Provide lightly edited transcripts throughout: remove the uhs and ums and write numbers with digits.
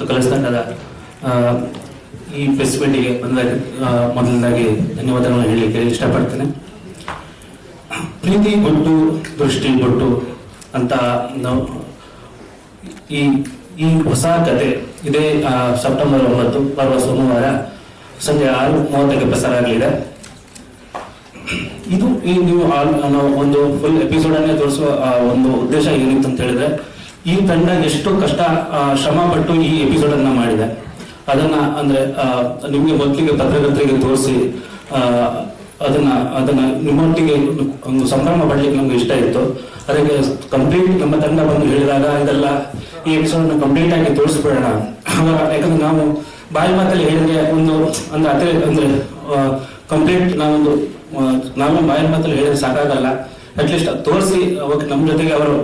Colours ತಂಡದ ಈ ಫೆಸ್ಟಿವಲ್ಗೆ ಬಂದಾಗ ಮೊದಲದಾಗಿ ಧನ್ಯವಾದಗಳನ್ನು ಹೇಳಲಿಕ್ಕೆ ಇಷ್ಟಪಡ್ತೇನೆ. ಪ್ರೀತಿ ಗೊಟ್ಟು ದೃಷ್ಟಿ ಗೊಟ್ಟು ಅಂತ ನಾವು ಈ ಹೊಸ ಕತೆ ಇದೇ ಸೆಪ್ಟೆಂಬರ್ 9 ಬರುವ ಸೋಮವಾರ ಸಂಜೆ 6:30ಕ್ಕೆ ಪ್ರಸಾರ ಆಗಲಿದೆ. ಇದು ನೀವು ನಾವು ಒಂದು ಫುಲ್ ಎಪಿಸೋಡ್ ಅನ್ನೇ ತೋರಿಸುವ ಒಂದು ಉದ್ದೇಶ ಏನಿತ್ತು ಅಂತ ಹೇಳಿದ್ರೆ, ಈ ತಂಡ ಎಷ್ಟು ಕಷ್ಟ ಶ್ರಮ ಪಟ್ಟು ಈ ಎಪಿಸೋಡ್ ಅನ್ನ ಮಾಡಿದೆ. ಅದನ್ನ ಅಂದ್ರೆ ನಿಮ್ಗೆ ಮೊದಲಿಗೆ ಪತ್ರಕರ್ತರಿಗೆ ತೋರಿಸಿ ಅದನ್ನ ನಿಮ್ಮೊಟ್ಟಿಗೆ ಒಂದು ಸಂಭ್ರಮ ಪಡ್ಲಿಕ್ಕೆ ನಮ್ಗೆ ಇಷ್ಟ ಇತ್ತು. ಅದಕ್ಕೆ ಕಂಪ್ಲೀಟ್ ನಮ್ಮ ತಂಡ ಬಂದು ಹೇಳಿದಾಗ ಇದೆಲ್ಲ ಈ ಎಪಿಸೋಡ್ ಕಂಪ್ಲೀಟ್ ಆಗಿ ತೋರಿಸ್ಬಿಡೋಣ. ಯಾಕಂದ್ರೆ ನಾವು ಬಾಯಿ ಮಾತಲ್ಲಿ ಹೇಳಿದ್ರೆ ಅಂದ್ರೆ ಕಂಪ್ಲೀಟ್ ನಾವು ಬಾಯಿ ಮಾತಲ್ಲಿ ಹೇಳಿದ್ರೆ ಸಾಕಾಗಲ್ಲ. ಅಟ್ಲೀಸ್ಟ್ ತೋರಿಸಿ ಅವಾಗ ನಮ್ಮ ಜೊತೆಗೆ ಅವರು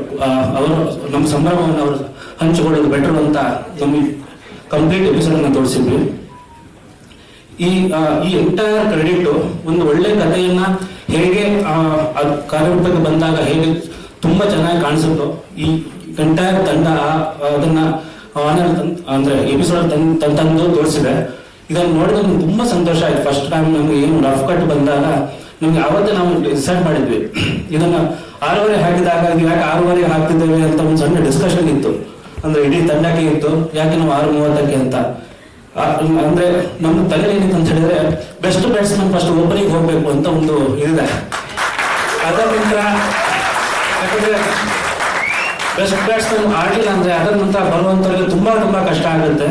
ನಮ್ಮ ಸಂಭ್ರಮವನ್ನು ಅವರು ಹಂಚಿಕೊಳ್ಳೋದು ಬೆಟರ್ ಅಂತ ನಮಗೆ ಕಂಪ್ಲೀಟ್ ಎಪಿಸೋಡ್ ಅನ್ನ ತೋರಿಸಿದ್ವಿ. ಈ ಎಂಟೈರ್ ಕ್ರೆಡಿಟ್ ಒಂದು ಒಳ್ಳೆ ಕಥೆಯನ್ನ ಹೇಗೆ ಕಾರ್ಯರೂಪಕ್ಕೆ ಬಂದಾಗ ಹೇಗೆ ತುಂಬಾ ಚೆನ್ನಾಗಿ ಕಾಣಿಸುತ್ತೋ, ಈ ಎಂಟೈರ್ ತಂಡ ಅದನ್ನ ಅಂದ್ರೆ ಎಪಿಸೋಡ್ ತಂದು ತೋರಿಸಿದೆ. ಇದನ್ನು ನೋಡಿದ್ರೆ ನಮ್ಗೆ ತುಂಬಾ ಸಂತೋಷ ಆಯ್ತು. ಫಸ್ಟ್ ಟೈಮ್ ನಮ್ಗೆ ಏನು ರಫ್ ಕಟ್ ಬಂದಾಗ ನಮ್ಗೆ ಅವತ್ತೇ ನಾವು ಡಿಸೈಡ್ ಮಾಡಿದ್ವಿ, ಇದನ್ನ 6:30 ಹಾಕಿದಾಗ ಯಾಕೆ 6:30 ಹಾಕ್ತಿದ್ದೇವೆ ಅಂತ ಒಂದು ಸಣ್ಣ ಡಿಸ್ಕಷನ್ ಇತ್ತು. ಅಂದ್ರೆ ಇಡೀ ತಂಡಕ್ಕೆ ಇತ್ತು, ಯಾಕೆ ನಾವು 6:30ಕ್ಕೆ ಅಂತ. ಅಂದ್ರೆ ನಮ್ಮ ತಲೆ ಏನಿತ್ತು ಅಂತ ಹೇಳಿದ್ರೆ, ಬೆಸ್ಟ್ ಬ್ಯಾಟ್ಸ್ಮನ್ ಫಸ್ಟ್ ಓಪನಿಂಗ್ ಹೋಗ್ಬೇಕು ಅಂತ ಒಂದು ಇದೆ. ಅದರ ನಂತರ ಯಾಕಂದ್ರೆ ಬೆಸ್ಟ್ ಬ್ಯಾಟ್ಸ್ಮನ್ ಆಡ್ಲಿಲ್ಲ ಅಂದ್ರೆ ಅದರ ನಂತರ ಬರುವಂತವ್ರಿಗೆ ತುಂಬಾ ಕಷ್ಟ ಆಗುತ್ತೆ.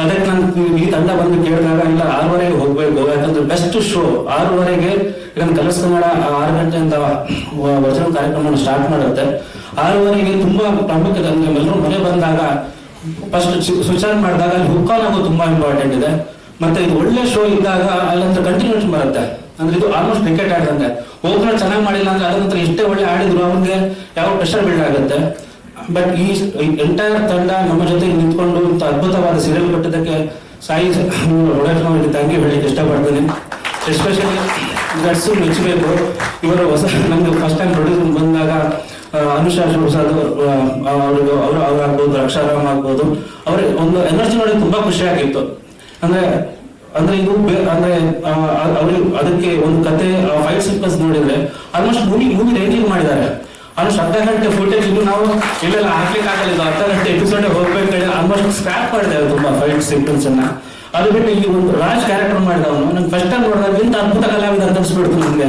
ಅದಕ್ಕೆ ನಾನು ಈ ತಂಡ ಬಂದು ಕೇಳಿದಾಗ ಇಲ್ಲ 6:30ಗೆ ಹೋಗ್ಬೇಕು, ಯಾಕಂದ್ರೆ ಬೆಸ್ಟ್ ಶೋ 6:30ಗೆ. ಇದನ್ನು ಕಲರ್ಸ್ ಕನ್ನಡ 6 ಗಂಟೆಯಿಂದ ವಚನ ಕಾರ್ಯಕ್ರಮ ಸ್ಟಾರ್ಟ್ ಮಾಡುತ್ತೆ. 6:30ಗೆ ತುಂಬಾ ಪ್ರಾಮುಖ್ಯತೆ. ಎಲ್ಲರೂ ಮನೆ ಬಂದಾಗ ಫಸ್ಟ್ ಸ್ವಿಚ್ ಆನ್ ಮಾಡಿದಾಗ ಅಲ್ಲಿ ಹುಕ್ ಆನ್ ಆಗೋದು ತುಂಬಾ ಇಂಪಾರ್ಟೆಂಟ್ ಇದೆ. ಮತ್ತೆ ಇದು ಒಳ್ಳೆ ಶೋ ಇದ್ದಾಗ ಅಲ್ಲಂತ ಕಂಟಿನ್ಯೂಷನ್ ಬರುತ್ತೆ. ಅಂದ್ರೆ ಇದು ಆಲ್ಮೋಸ್ಟ್ ಕ್ರಿಕೆಟ್ ಆಡಿದಂಗೆ. ಓಪನರ್ ಚೆನ್ನಾಗಿ ಮಾಡಿಲ್ಲ ಅಂದ್ರೆ ಅದ ನಂತರ ಇಷ್ಟೇ ಒಳ್ಳೆ ಆಡಿದ್ರು ಅವ್ರಿಗೆ ಯಾವ ಪ್ರೆಷರ್ ಬಿಲ್ಡ್ ಆಗುತ್ತೆ. ಬಟ್ ಈ ಎಂಟೈರ್ ತಂಡ ನಮ್ಮ ಜೊತೆ ನಿಂತ್ಕೊಂಡು ಇಂಥ ಅದ್ಭುತವಾದ ಸೀರಿಯಲ್ ಕೊಟ್ಟಿದ್ದಕ್ಕೆ ಸಾಯಿ ಅವರಿಗೆ ಥ್ಯಾಂಕ್ ಯು ಹೇಳಲಿಕ್ಕೆ ಇಷ್ಟಪಡ್ತೀನಿ. ಎಸ್ಪೆಷಲಿ ಗಟ್ಸು ಮೆಚ್ಚಬೇಕು. ಇವರು ನಮ್ಗೆ ಫಸ್ಟ್ ಟೈಮ್ ಪ್ರೊಡ್ಯೂಸ್ ಬಂದಾಗ ಅನುಷಾ ಪ್ರಸಾದ್ ಅವ್ರಾಗ್ಬೋದು, ಅಕ್ಷರಾಮ್ ಆಗ್ಬೋದು, ಅವ್ರಿಗೆ ಒಂದು ಎನರ್ಜಿ ನೋಡಿ ತುಂಬಾ ಖುಷಿ ಆಗಿತ್ತು. ಅಂದ್ರೆ ಇದು ಅಂದ್ರೆ ಅವ್ರಿಗೆ ಅದಕ್ಕೆ ಒಂದು ಕತೆ ಫೈಟ್ ಸೀಕ್ವೆನ್ಸ್ ನೋಡಿದ್ರೆ ಆಲ್ಮೋಸ್ಟ್ ಮೂವಿ ರೇಂಜಿಂಗ್ ಮಾಡಿದ್ದಾರೆ. ಆಲ್ಮೋಸ್ಟ್ ಅರ್ಧ ಗಂಟೆ ಫುಟೇಜ್ ಇನ್ನು ನಾವು ಇಲ್ಲೆಲ್ಲ ಹಾಕ್ಲಿಕ್ಕೆ ಆಗಲ್ಲ, ಅರ್ಧ ಗಂಟೆ ಎಪಿಸೋಡ್ ಹೋಗ್ಬೇಕು ಆಲ್ಮೋಸ್ಟ್ ಸ್ಕ್ರಾಪ್ ಮಾಡಿದ್ದೇವೆ ತುಂಬಾ ಫೈಟ್ ಸೀಕ್ವೆನ್ಸ್ ಅನ್ನ. ಅದು ಬಿಟ್ಟು ಇಲ್ಲಿ ಒಂದು ರಾಜ್ ಕ್ಯಾರೆಕ್ಟರ್ ಮಾಡಿದವನು ನಂಗೆ ಫಸ್ಟ್ ಟೈಮ್ ನೋಡಿದಾಗ ಇಂಥ ಅದ್ಭುತ ಕಲಾವಿದ ಅನಿಸ್ಬಿಡ್ತು ನಮ್ಗೆ.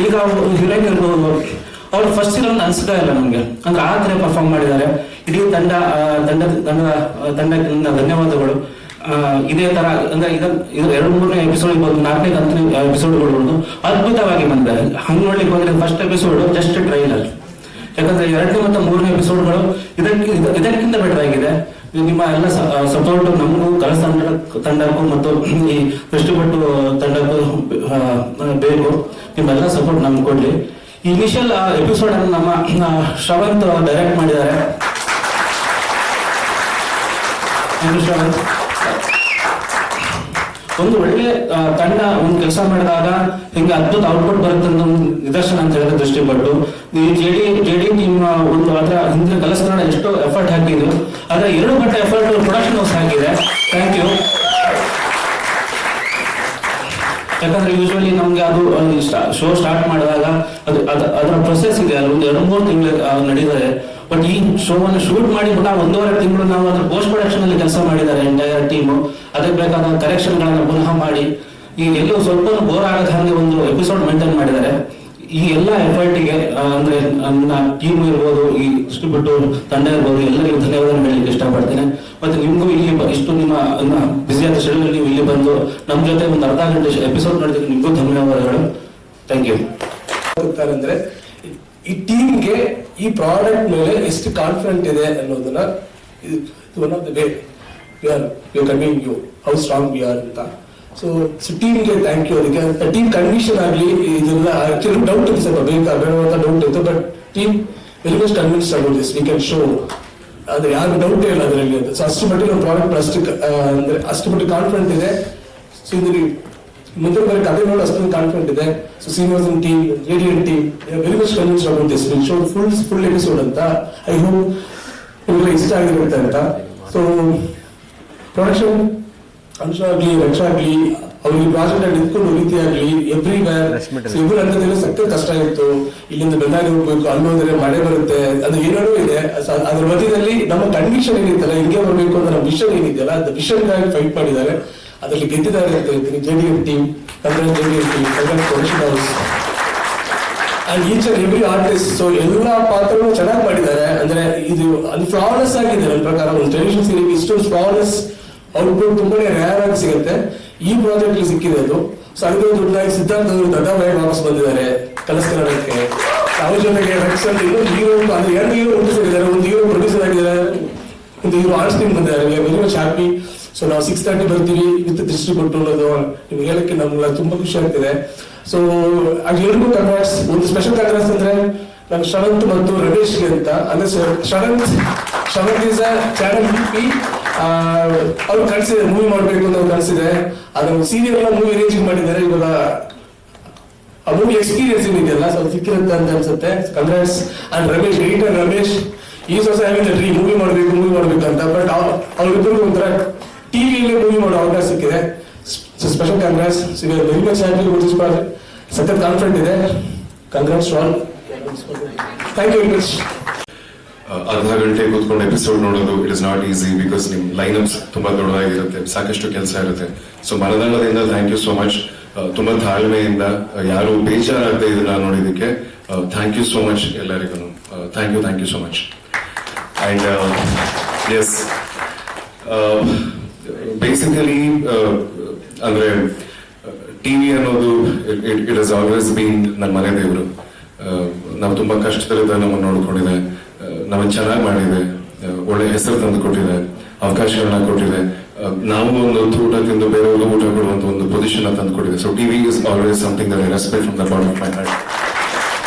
ಈಗ ಹೀರೋಯಿನ್ ಇರ್ಬೋದು, ಅವ್ರು ಫಸ್ಟ್ ಸೀನ್ ಅನ್ಸ್ತಾ ಇಲ್ಲ ನಮ್ಗೆ. ಅಂದ್ರೆ ಆ ತರ ಪರ್ಫಾರ್ಮ್ ಮಾಡಿದ್ದಾರೆ. ಇಡೀ ತಂಡಕ್ಕೆ ಧನ್ಯವಾದಗಳು. ಇದೇ ತರ ಅಂದ್ರೆ ಇದು 2-3 ಎಪಿಸೋಡ್ ಇರ್ಬೋದು, 4ನೇ ಎಪಿಸೋಡ್ಗಳು ಅದ್ಭುತವಾಗಿ ಬಂದಿದೆ. ಹಂಗ್ ನೋಡ್ಲಿಕ್ಕೆ ಹೋದ್ರೆ ಫಸ್ಟ್ ಎಪಿಸೋಡ್ ಜಸ್ಟ್ ಟ್ರೈಲರ್. ಯಾಕಂದ್ರೆ 2ನೇ ಮತ್ತು 3ನೇ ಎಪಿಸೋಡ್ಗಳು ಇದಕ್ಕಿಂತ ಬೆಟರ್ ಆಗಿದೆ. ನಿಮ್ಮ ಎಲ್ಲ ಸಪೋರ್ಟ್ ನಮಗೂ ಕಲರ್ಸ್ ತಂಡಕ್ಕೂ ಮತ್ತು ಈ ದೃಷ್ಟಿಪಟ್ಟು ತಂಡಕ್ಕೂ ಬೇಕು. ನಿಮ್ಮೆಲ್ಲ ಸಪೋರ್ಟ್ ನಮ್ಗೆ ಕೊಡ್ಲಿ. ಇನಿಷಿಯಲ್ ಎಪಿಸೋಡ್ ಅನ್ನು ನಮ್ಮ ಶ್ರವಂತ್ ಡೈರೆಕ್ಟ್ ಮಾಡಿದ್ದಾರೆ. ಶ್ರವಂತ್ ಒಂದು ಒಳ್ಳೆ ತಂಡ ಒಂದು ಕೆಲಸ ಮಾಡಿದಾಗ ಹಿಂಗೆ ಅದ್ಭುತ ಔಟ್ಪುಟ್ ಬರುತ್ತೆ ಅಂತ ಒಂದು ನಿದರ್ಶನ ಅಂತ ಹೇಳಿದ್ರೆ ದೃಷ್ಟಿಪಟ್ಟು. ಈ ಜೆಡಿ ಟೀಮ್ ಒಂದು ಅದರ ಹಿಂದೆ ಕಲರ್ಸ್ ಕನ್ನಡ ಎಷ್ಟೋ ಎಫರ್ಟ್ ಹಾಕಿದ್ರು, ಆದ್ರೆ 2 ಗಂಟೆ ಎಫರ್ಟ್ ಪ್ರೊಡಕ್ಷನ್ ಹೌಸ್ ಹಾಕಿದೆ. Thank you. ಯಾಕಂದ್ರೆ ಯೂಶುವಲಿ ನಮ್ಗೆ ಅದು ಶೋ ಸ್ಟಾರ್ಟ್ ಮಾಡಿದಾಗ ಅದರ ಪ್ರೊಸೆಸ್ ಇದೆ, ಅಲ್ಲಿ ಒಂದು 2-3 ತಿಂಗಳು ನಡೀತಾರೆ. ಬಟ್ ಈ ಶೋವನ್ನು ಶೂಟ್ ಮಾಡಿ ಪುನಃ 1.5 ತಿಂಗಳು ನಾವು ಅದ್ರ ಪೋಸ್ಟ್ ಪ್ರೊಡಕ್ಷನ್ ಅಲ್ಲಿ ಕೆಲಸ ಮಾಡಿದ್ದಾರೆ ಎಂಟೈರ್ ಟೀಮು. ಅದಕ್ಕೆ ಬೇಕಾದ ಕರೆಕ್ಷನ್ ಗಳನ್ನ ಪುನಃ ಮಾಡಿ ಈಗ ಎಲ್ಲೂ ಸ್ವಲ್ಪ ಬೋರ್ ಆಗದ ಹಾಗೆ ಒಂದು ಎಪಿಸೋಡ್ ಮೇಂಟೈನ್ ಮಾಡಿದ್ದಾರೆ. ಈ ಎಲ್ಲ ಎಫರ್ಟಿಗೆ ಅಂದ್ರೆ ನನ್ನ ಟೀಮ್ ಇರ್ಬೋದು, ಈ ದೃಷ್ಟಿಪಟ್ಟು ತಂಡ ಇರ್ಬೋದು, ಎಲ್ಲರಿಗೂ ಧನ್ಯವಾದ ಹೇಳಲಿಕ್ಕೆ ಇಷ್ಟಪಡ್ತೇನೆ. ಮತ್ತೆ ನಿಮ್ಗೂ ಇಲ್ಲಿ ಇಷ್ಟು ನಿಮ್ಮ ಬಿಸಿಯಾದ ಶೆಡ್ಯೂಲ್ ನೀವು ಇಲ್ಲಿ ಬಂದು ನಮ್ಮ ಜೊತೆ ಒಂದು ಅರ್ಧ ಗಂಟೆ ಎಪಿಸೋಡ್ ನೋಡಿದ್ರೆ ನಿಮ್ಗೂ ಧನ್ಯವಾದಗಳು. Thank you. ಅಂದ್ರೆ ಈ ಟೀಮ್ಗೆ ಈ ಪ್ರಾಡಕ್ಟ್ ಮೇಲೆ ಎಷ್ಟು ಕಾನ್ಫಿಡೆಂಟ್ ಇದೆ ಅನ್ನೋದನ್ನ one of the way we are convincing you how strong we are ಅಂತ. ಸೊ ಟೀಮ್ಗೆ ಥ್ಯಾಂಕ್ ಯು. ಅದಕ್ಕೆ ಟೀಮ್ ಕಂಡೀಷನ್ ಆಗಲಿ ಇದೆಲ್ಲ ಆಕ್ಚುಲಿ ಡೌಟ್ ಇತ್ತು, ಸ್ವಲ್ಪ ಬೇಡವಂತ ಡೌಟ್ ಇತ್ತು. But team very much convinced about this. We can show ಅದು ಯಾರು ಡೌಟೇ ಇಲ್ಲ ಅದರಲ್ಲಿ ಅಂತ. ಸೊ ಅಷ್ಟು ಮಟ್ಟಿಗೆ ನಮ್ಮ ಪ್ರಾಡಕ್ಟ್ ಅಷ್ಟು ಮಟ್ಟಿಗೆ ಕಾನ್ಫಿಡೆಂಟ್ ಇದೆ. ಸೊ ಮುಂದೆ ಬರೀ ಕಥೆ ನೋಡಿ ಅಷ್ಟೊಂದು ಕಾನ್ಫಿಡೆಂಟ್ ಇದೆ. So seniors in team, radiant team, very much convinced about this. Will show full episode ಅಂತ. ಐ ಹೋಪ್ ನಿಮಗೆ ಇಷ್ಟ ಆಗಿರುತ್ತೆ ಅಂತ. ಸೊ ಪ್ರೊಡಕ್ಷನ್ ಅಂಶ ಆಗ್ಲಿ, ರಕ್ಷ ಆಗ್ಲಿ, ಅವ್ರಿಗೆ ಪ್ರಾಜೆಕ್ಟ್ ಆಗಿ ನಿಂತ್ಕೊಂಡು ರೀತಿ ಆಗ್ಲಿ, ಎವ್ರಿವೇರ್ ಇವ್ರ ಹಂತದಲ್ಲಿ ಸಖತ್ ಕಷ್ಟ ಇತ್ತು. ಇಲ್ಲಿಂದ ಬೆಂದಾಗಿ ಹೋಗ್ಬೇಕು, ಅಲ್ಲೋದ್ರೆ ಮಳೆ ಬರುತ್ತೆ, ಅದು ಏನೇನೋ ಇದೆ. ಅದ್ರ ಮಧ್ಯದಲ್ಲಿ ನಮ್ಮ ಕನ್ವಿಕ್ಷನ್ ಏನಿತ್ತಲ್ಲ, ಹಿಂಗೆ ಬರ್ಬೇಕು ಅಂತ ನಮ್ಮ ವಿಷನ್ ಏನಿದೆಯಲ್ಲ, ಅದು ವಿಷನ್ಗಾಗಿ ಫೈಟ್ ಮಾಡಿದ್ದಾರೆ. ಅದರಲ್ಲಿ ಗೆದ್ದಿದ್ದಾರೆ ಅಂತ ಹೇಳ್ತೀನಿ. JDM team, JDM team, production house and each and every artist. So ಎಲ್ಲಾ ಪಾತ್ರನೂ ಚೆನ್ನಾಗಿ ಮಾಡಿದ್ದಾರೆ. ಅಂದ್ರೆ ಇದು ಅದು ಫ್ಲಾಲೆಸ್ ಆಗಿದೆ ನನ್ನ ಪ್ರಕಾರ. ಒಂದು ಟೆಲಿವಿಷನ್ ಸೀರೀಸ್ ಇಷ್ಟೊಂದು ಫ್ಲಾಲೆಸ್ ಔಟ್ಪುಟ್ ತುಂಬಾನೇ ರೇರ್ ಆಗಿ ಸಿಗುತ್ತೆ. ಈ ಪ್ರಾಜೆಕ್ಟ್ ಸಿಕ್ಕಿದೆ ಅದು. ಸೊ ಅದಕ್ಕೆ ದೊಡ್ಡದಾಗಿ ಸಿದ್ಧಾರ್ಥ ಅವರು ದೊಡ್ಡವಾಗಿ ವಾಪಸ್ ಬಂದಿದ್ದಾರೆ ಕಲಸ್ ಕನ್ನಡಕ್ಕೆ. ಅವ್ರ ಜೊತೆಗೆ ರಕ್ಷನ್ ಇನ್ನೊಂದು ಹೀರೋ, ಅಂದ್ರೆ 2 ಹೀರೋ ಹುಟ್ಟಿಸಿದ್ದಾರೆ. ಒಂದು ಹೀರೋ ಪ್ರೊಡ್ಯೂಸರ್ ಆಗಿದ್ದಾರೆ, ಒಂದು ಹೀರೋ ಆರ್ಟ್ಸ್ ಟೀಮ್ ಬಂದಿದ್ದಾರೆ. Very much happy. ಸೊ ನಾವು 6:30 ಬರ್ತೀವಿ ವಿತ್ ಡಿಸ್ಟ್ರಿಬ್ಯೂಟ್ ಅನ್ನೋದು ನಿಮ್ಗೆ ಹೇಳಕ್ಕೆ ನಮ್ಗೆ ತುಂಬಾ ಖುಷಿ ಆಗ್ತಿದೆ. ಸೊ ಅದು ಎಲ್ರಿಗೂ ಕಂಗ್ರಾಟ್ಸ್. ಒಂದು ಸ್ಪೆಷಲ್ ಕಂಗ್ರಾಟ್ಸ್ ಅಂದ್ರೆ ನಾನು ಶರಂತ್ ಮತ್ತು ರಮೇಶ್ಗೆ ಅಂತ. ಅಂದ್ರೆ ಶರಂತ್ ಈಸ್ ಅ ಚಾನಲ್ VP. ಅವ್ರು ಕಳಿಸಿದೆ ಮೂವಿ ಮಾಡ್ಬೇಕು ಅಂತ ಅವ್ರು ಕಳಿಸಿದೆ. ಅದ್ರ ಸೀರಿಯಲ್ ಮೂವಿ ಅರೇಂಜ್ ಮಾಡಿದ್ದಾರೆ. ಇವಾಗ ಆ ಮೂವಿ ಎಕ್ಸ್ಪೀರಿಯನ್ಸ್ ಏನಿದೆಯಲ್ಲ ಸ್ವಲ್ಪ ಸಿಕ್ಕಿರುತ್ತೆ ಅಂತ ಅನ್ಸುತ್ತೆ. Congrats. And Ramesh, editor Ramesh, ಈ ಹೊಸ ಡ್ರೀಮ್ ಮೂವಿ ಮಾಡ್ಬೇಕು ಅಂತ. ಬಟ್ ಅವ್ರಿಬ್ಬರಿಗೂ ಒಂಥರ ಟಿವಿಯಲ್ಲಿ ಮೂವಿ ಮಾಡೋ ಅವಕಾಶ ಸಿಕ್ಕಿದೆ. Special congrats. Very much happy with this project. ಸಖತ್ ಕಾನ್ಫಿಡೆಂಟ್ ಇದೆ. Congrats all. Thank you very much. ಅರ್ಧ ಗಂಟೆ ಕೂತ್ಕೊಂಡು ಎಪಿಸೋಡ್ ನೋಡೋದು it is not easy. Because ನಿಮ್ ಲೈನ್ಅಪ್ಸ್ ತುಂಬಾ ದೊಡ್ಡದಾಗಿರುತ್ತೆ, ಸಾಕಷ್ಟು ಕೆಲಸ ಇರುತ್ತೆ. ಸೊ ಮನದಂಡದಿಂದ ಥ್ಯಾಂಕ್ ಯು ಸೋ ಮಚ್. ತುಂಬಾ ತಾಳ್ಮೆಯಿಂದ, ಯಾರು ಬೇಜಾರಾಗದೆ ಇದನ್ನ ನೋಡಿದಕ್ಕೆ ಥ್ಯಾಂಕ್ ಯು ಸೋ ಮಚ್ ಎಲ್ಲರಿಗೂ. Thank you so much. And yes, basically ಅಂದ್ರೆ ಟಿವಿ ಅನ್ನೋದು ಇಟ್ ಇಸ್ ಆಲ್ವೇಸ್ ಬೀನ್ ನನ್ನ ಮನೆ ದೇವರು. ನಾವು ತುಂಬಾ ಕಷ್ಟದಲ್ಲಿದ್ದ ನಮ್ಮನ್ನು ನೋಡ್ಕೊಂಡಿದೆ, ನಮ್ಮನ್ನು ಚೆನ್ನಾಗಿ ಮಾಡಿದೆ, ಒಳ್ಳೆ ಹೆಸರು ತಂದು ಕೊಟ್ಟಿದೆ, ಅವಕಾಶಗಳನ್ನ ಕೊಟ್ಟಿದೆ. ನಾವು ಒಂದು ಊಟ ತಿಂದು ಬೇರೆಯವ್ರಿಗೂ ಊಟ ಕೊಡುವಂತ ಒಂದು ಪೊಸಿಷನ್ ತಂದು ಕೊಟ್ಟಿದೆ. So TV is always something that I respect from the bottom of my heart.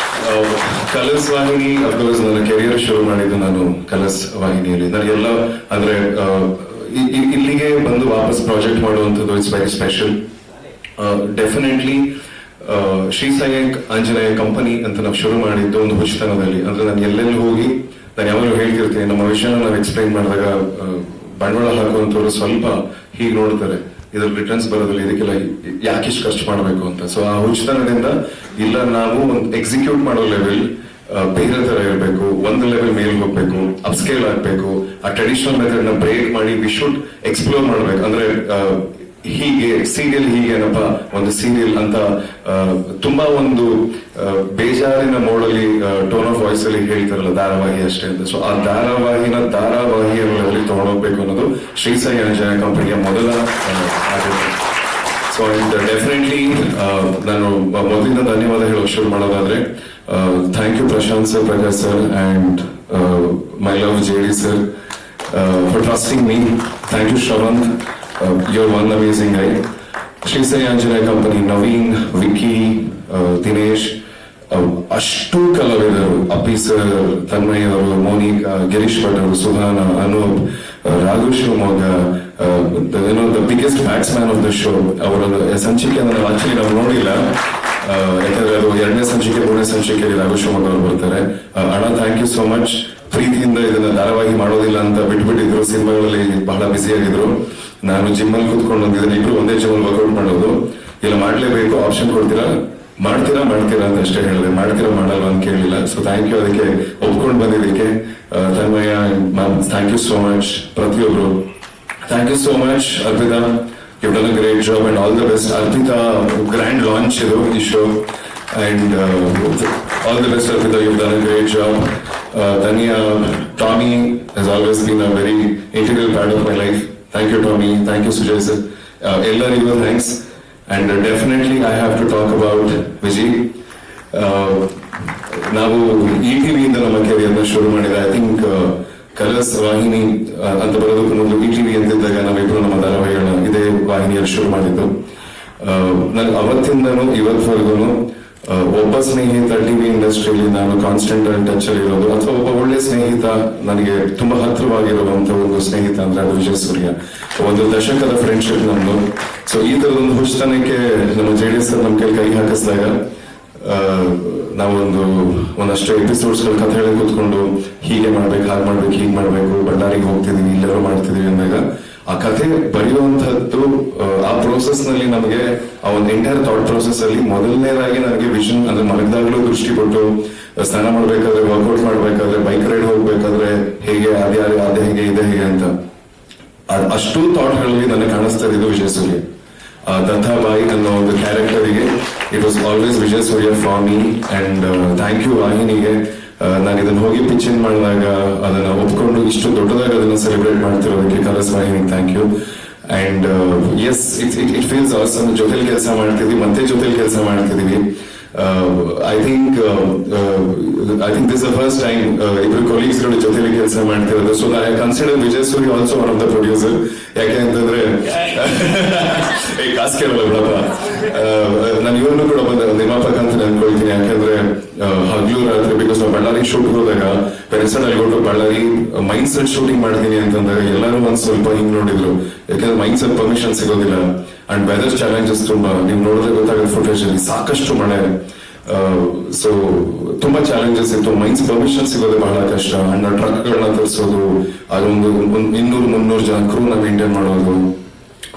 Colours ವಾಹಿನಿ ಅಫ್ಕೋರ್ಸ್ ನನ್ನ ಕೆರಿಯರ್ ಶುರು ಮಾಡಿದ್ದು ನಾನು ಕಲರ್ಸ್ ವಾಹಿನಿಯಲ್ಲಿ. ನನಗೆಲ್ಲ ಅಂದ್ರೆ ಇಲ್ಲಿಗೆ ಬಂದು ವಾಪಸ್ ಪ್ರಾಜೆಕ್ಟ್ ಮಾಡುವಂಥದ್ದು it's very special. Definitely Shri Sai Anjaneya company ಅಂತ ನಾವು ಶುರು ಮಾಡಿದ್ದು ಒಂದು ಹುಚ್ಚತನದಲ್ಲಿ. ಅಂದ್ರೆ ನಾನು ಎಲ್ಲೆಲ್ಲಿ ಹೋಗಿ ನಾನು ಯಾವಾಗಲೂ ಹೇಳ್ತಿರ್ತೀನಿ, ನಮ್ಮ ವಿಷಯನ ನಾವು ಎಕ್ಸ್ಪ್ಲೈನ್ ಮಾಡಿದಾಗ ಬಂಡವಾಳ ಹಾಕುವಂಥವ್ರು ಸ್ವಲ್ಪ ಹೀಗೆ ನೋಡ್ತಾರೆ, ಇದ್ರ ರಿಟರ್ನ್ಸ್ ಬರೋದಿಲ್ಲ, ಇದಕ್ಕೆಲ್ಲ ಯಾಕಿಷ್ಟು ಖರ್ಚು ಮಾಡಬೇಕು ಅಂತ. ಸೊ ಆ ಹುಚ್ಚತನದಿಂದ ಇಲ್ಲ, ನಾವು ಒಂದು ಎಕ್ಸಿಕ್ಯೂಟ್ ಮಾಡೋ ಲೆವೆಲ್ ಬೇರೆ ತರ ಇರಬೇಕು, ಒಂದು ಲೆವೆಲ್ ಮೇಲೆ ಹೋಗ್ಬೇಕು, ಅಪ್ಸ್ಕೇಲ್ ಆಗ್ಬೇಕು, ಆ ಟ್ರೆಡಿಷನಲ್ ಮೆಥಡ್ ನ ಬ್ರೇಕ್ ಮಾಡಿ ವಿ ಶುಡ್ ಎಕ್ಸ್ಪ್ಲೋರ್ ಮಾಡ್ಬೇಕು. ಅಂದ್ರೆ ಹೀಗೆ ಸೀರಿಯಲ್ ಹೀಗೇನಪ್ಪ ಒಂದು ಸೀರಿಯಲ್ ಅಂತ ತುಂಬಾ ಒಂದು ಬೇಜಾರಿನ ಮೋಡಲ್ಲಿ ಟೋನ್ ಆಫ್ ವಾಯ್ಸ್ ಅಲ್ಲಿ ಹೇಳ್ತಾರಲ್ಲ ಧಾರಾವಾಹಿ ಅಷ್ಟೇ ಅಂತ. ಸೊ ಆ ಧಾರಾವಾಹಿಯ ಲೆವೆಲ್ ತಗೊಂಡೋಗ್ಬೇಕು ಅನ್ನೋದು ಶ್ರೀ ಸಾಯಿ ಆಂಜನೇಯ ಕಂಪನಿಯ ಮೊದಲ ಸೊ ಡೆಫಿನೆಟ್ಲಿ ನಾನು ಮೊದಲಿಂದ ಧನ್ಯವಾದ ಹೇಳೋಕೆ ಶುರು ಮಾಡೋದಾದ್ರೆ thank you Prashanth sir, Prakash sir and my love JD sir for trusting me. Thank you Shravanth, you're one amazing guy. Shri Sai Anjaneya company, Naveen, Vicky, Dinesh, ಅಷ್ಟು ಕಲಾವಿದರು, ಅಪ್ಪಿ ಸರ್, ತನ್ಮಯ್ ಅವರು, ಮೋನಿಕ್, ಗಿರೀಶ್ ಭಟ್ ಅವರು, Suhana, Anoop, Raghu Shivamogga, the biggest batsman of the show. ಅವರ ಸಂಚಿಕೆ ಆಕ್ಚುಲಿ ನಾವು ನೋಡಿಲ್ಲ, ಯಾಕಂದ್ರೆ ಅದು 2ನೇ ಸಂಚಿಕೆ 3ನೇ ಸಂಚಿಕೆಯಲ್ಲಿ ರಾಘು ಶಿವಮೊಗ್ಗ ಅವರು ಬರ್ತಾರೆ. ಅಣ್ಣ ಥ್ಯಾಂಕ್ ಯು ಸೋ ಮಚ್. ಪ್ರೀತಿಯಿಂದ ಇದನ್ನ ಧಾರಾವಾಹಿ ಮಾಡೋದಿಲ್ಲ ಅಂತ ಬಿಟ್ಬಿಟ್ಟಿದ್ರು, ಸಿನಿಮಾಗಳಲ್ಲಿ ಬಹಳ ಬ್ಯುಸಿ ಆಗಿದ್ರು. ನಾನು ಜಿಮ್ಮಲ್ಲಿ ಕೂತ್ಕೊಂಡು ಬಂದಿದ್ದೇನೆ, ಇಬ್ರು ಒಂದೇ ಜಿಮ್ಮಲ್ಲಿ ವರ್ಕೌಟ್ ಮಾಡೋದು. ಇಲ್ಲ ಮಾಡ್ಲೇಬೇಕು, ಆಪ್ಷನ್ ಕೊಡ್ತೀರಾ ಮಾಡ್ತೀರಾ ಅಂತ ಅಷ್ಟೇ ಹೇಳಿದೆ, ಮಾಡಲ್ವಾ ಅಂತ ಕೇಳಲಿಲ್ಲ. ಸೊ ಥ್ಯಾಂಕ್ ಯು ಅದಕ್ಕೆ ಒಪ್ಕೊಂಡು ಬಂದಿದ್ದಕ್ಕೆ. Tanmaya ma'am thank you so much. ಪ್ರತಿಯೊಬ್ರು thank you so much. Arpita, you've done a great job and all the best. Arpita, grand launch idu ee show and all the best Arpita, you've done a great job. Tanya, Tommy has always been a very integral part of my life. Thank you Tommy, thank you Sujay sir. Ellarigu thanks. And definitely I have to talk about Vijay. ನಾವು ETV ಇಂದ ನಮ್ಮ ಕೆರಿಯರ್ನ ಶುರು ಮಾಡಿದ. I think colours ವಾಹಿನಿ ಅಂತ ಬರೋದಕ್ಕೂ ಮೊದಲು ETV ಅಂತಿದ್ದಾಗ ನಾವಿಬ್ರು ನಮ್ಮ ಧಾರಾವಾಹಿಗಳನ್ನ ಇದೇ ವಾಹಿನಿಯಲ್ಲಿ ಶುರು ಮಾಡಿದ್ದು. ನಾನು ಅವತ್ತಿಂದನೂ ಇವತ್ತವರೆಗೂ ಒಬ್ಬ ಸ್ನೇಹಿತ ಟಿವಿ ಇಂಡಸ್ಟ್ರಿಯಲ್ಲಿ ನಾನು ಕಾನ್ಸ್ಟೆಂಟ್ ಟಚ್ ಅಲ್ಲಿ ಇರೋದು, ಅಥವಾ ಒಬ್ಬ ಒಳ್ಳೆ ಸ್ನೇಹಿತ ನನಗೆ ತುಂಬಾ ಹತ್ರವಾಗಿರುವಂತ ಒಂದು ಸ್ನೇಹಿತ ಅಂದ್ರೆ ಅದು ವಿಜಯ್ ಸೂರ್ಯ. ಒಂದು ದಶಕದ ಫ್ರೆಂಡ್ಶಿಪ್ ನಮ್ದು. ಸೊ ಈ ತರದೊಂದು ಹುಚ್ಚತನಕ್ಕೆ ನಮ್ಮ JD ಸರ್ ನಮ್ ಕೈ ಹಾಕಿಸಿದಾಗ ನಾವೊಂದು ಒಂದಷ್ಟು ಎಪಿಸೋಡ್ಸ್ ಗಳ ಕಥೆ ಹೇಳಿ ಕೂತ್ಕೊಂಡು ಹೀಗೆ ಮಾಡ್ಬೇಕು, ಹಾಗೆ ಮಾಡ್ಬೇಕು, ಹೀಗೆ ಮಾಡ್ಬೇಕು, ಬಳ್ಳಾರಿಗೆ ಹೋಗ್ತಿದೀವಿ, ಇಲ್ಲೆಲ್ಲೋ ಮಾಡ್ತಿದೀವಿ ಅಂದಾಗ ಆ ಕಥೆ ಬರೆಯುವಂತಹದ್ದು ಆ ಪ್ರೋಸೆಸ್ ನಲ್ಲಿ ನಮಗೆ ಆ ಒಂದು ಎಂಟೈರ್ ಥಾಟ್ ಪ್ರೋಸೆಸ್ ಅಲ್ಲಿ ಮೊದಲನೇದಾಗಿ ನನಗೆ ವಿಷನ್ ಅಂದ್ರೆ ಮಲಗಿದಾಗ್ಲೂ ದೃಷ್ಟಿ ಕೊಟ್ಟು ಸ್ನಾನ ಮಾಡ್ಬೇಕಾದ್ರೆ, ವರ್ಕೌಟ್ ಮಾಡ್ಬೇಕಾದ್ರೆ, ಬೈಕ್ ರೈಡ್ ಹೋಗ್ಬೇಕಾದ್ರೆ ಹೇಗೆ ಅದೇ ಹೇಗೆ ಇದೆ ಹೇಗೆ ಅಂತ ಅಷ್ಟು ಥಾಟ್ಗಳಲ್ಲಿ ನನಗೆ ಕಾಣಿಸ್ತಾ ಇದ್ದು ವಿಜಯ್ ಸೂರ್ಯ. ದತ್ತಾಬಾಯಿ ಅನ್ನೋ ಒಂದು ಕ್ಯಾರೆಕ್ಟರಿಗೆ it was always Vijay Surya for me. And thank you ವಾಹಿನಿಗೆ. ನಾನು ಇದನ್ನ ಹೋಗಿ ಪಿಚ್ ಮಾಡಿದಾಗ ಅದನ್ನ ಒಪ್ಕೊಂಡು ಇಷ್ಟು ದೊಡ್ಡದಾಗಿ ಅದನ್ನ ಸೆಲೆಬ್ರೇಟ್ ಮಾಡ್ತಿರೋದಕ್ಕೆ ಕಲರ್ಸ್ ವಾಹಿನಿ thank you. And yes it feels awesome. ಜೊತೆಲಿ ಕೆಲಸ ಮಾಡ್ತಿದ್ವಿ, ಮತ್ತೆ ಜೊತೆಲಿ ಕೆಲಸ ಮಾಡ್ತಿದೀವಿ. I think this the first time ಇಬ್ರು ಕೊಲೀಗ್ಸ್ ಗಳು ಜೊತೆಲಿ ಕೆಲಸ ಮಾಡ್ತಿರೋದು. So I consider Vijay Surya also one of the producer. ಯಾಕೆ ಅಂತಂದ್ರೆ ಕಾಸ್ ಕೇಳಲ್ಲ ಬಿಡಪ್ಪ, ನಾನು ಇವ್ರನ್ನು ಕೂಡ ಬಂದ ನಿರ್ಮಾಪಕ ಅಂತ ಅನ್ಕೊಳ್ತೀನಿ. ಯಾಕಂದ್ರೆ ಹಗ್ಲು ರಾತ್ರಿ, ಬಿಕಾಸ್ ನಾವು ಬಳ್ಳಾರಿ ಶೂಟ್ ಹೋದಾಗ ಪೆರಿಸಡಲ್ಲಿ ಹೊರಟು ಬಳ್ಳಾರಿ ಮೈಂಡ್ ಸೆಟ್ ಶೂಟಿಂಗ್ ಮಾಡ್ತೀನಿ ಅಂತಂದಾಗ ಎಲ್ಲರೂ ಒಂದ್ ಸ್ವಲ್ಪ ಹಿಂಗ್ ನೋಡಿದ್ರು. ಯಾಕಂದ್ರೆ ಮೈಂಡ್ ಸೆಟ್ ಪರ್ಮಿಷನ್ ಸಿಗೋದಿಲ್ಲ. ಅಂಡ್ ವೆದರ್ ಚಾಲೆಂಜಸ್ ತುಂಬಾ, ನೀವು ನೋಡಿದ್ರೆ ಗೊತ್ತಾಗುತ್ತೆ ಫುಟೇಜ್ ಅಲ್ಲಿ ಸಾಕಷ್ಟು ಮಳೆ. ಸೊ ತುಂಬಾ ಚಾಲೆಂಜಸ್ ಇತ್ತು. ಮೈನ್ಸ್ ಪರ್ಮಿಷನ್ ಸಿಗೋದು ಬಹಳ ಕಷ್ಟ. ಅಂಡ್ ಟ್ರಕ್ ಗಳನ್ನ ತರಿಸೋದು, ಅದೊಂದು 200-300 ಜನ ಕ್ರೂನ ಮೇಂಟೈನ್ ಮಾಡೋದು,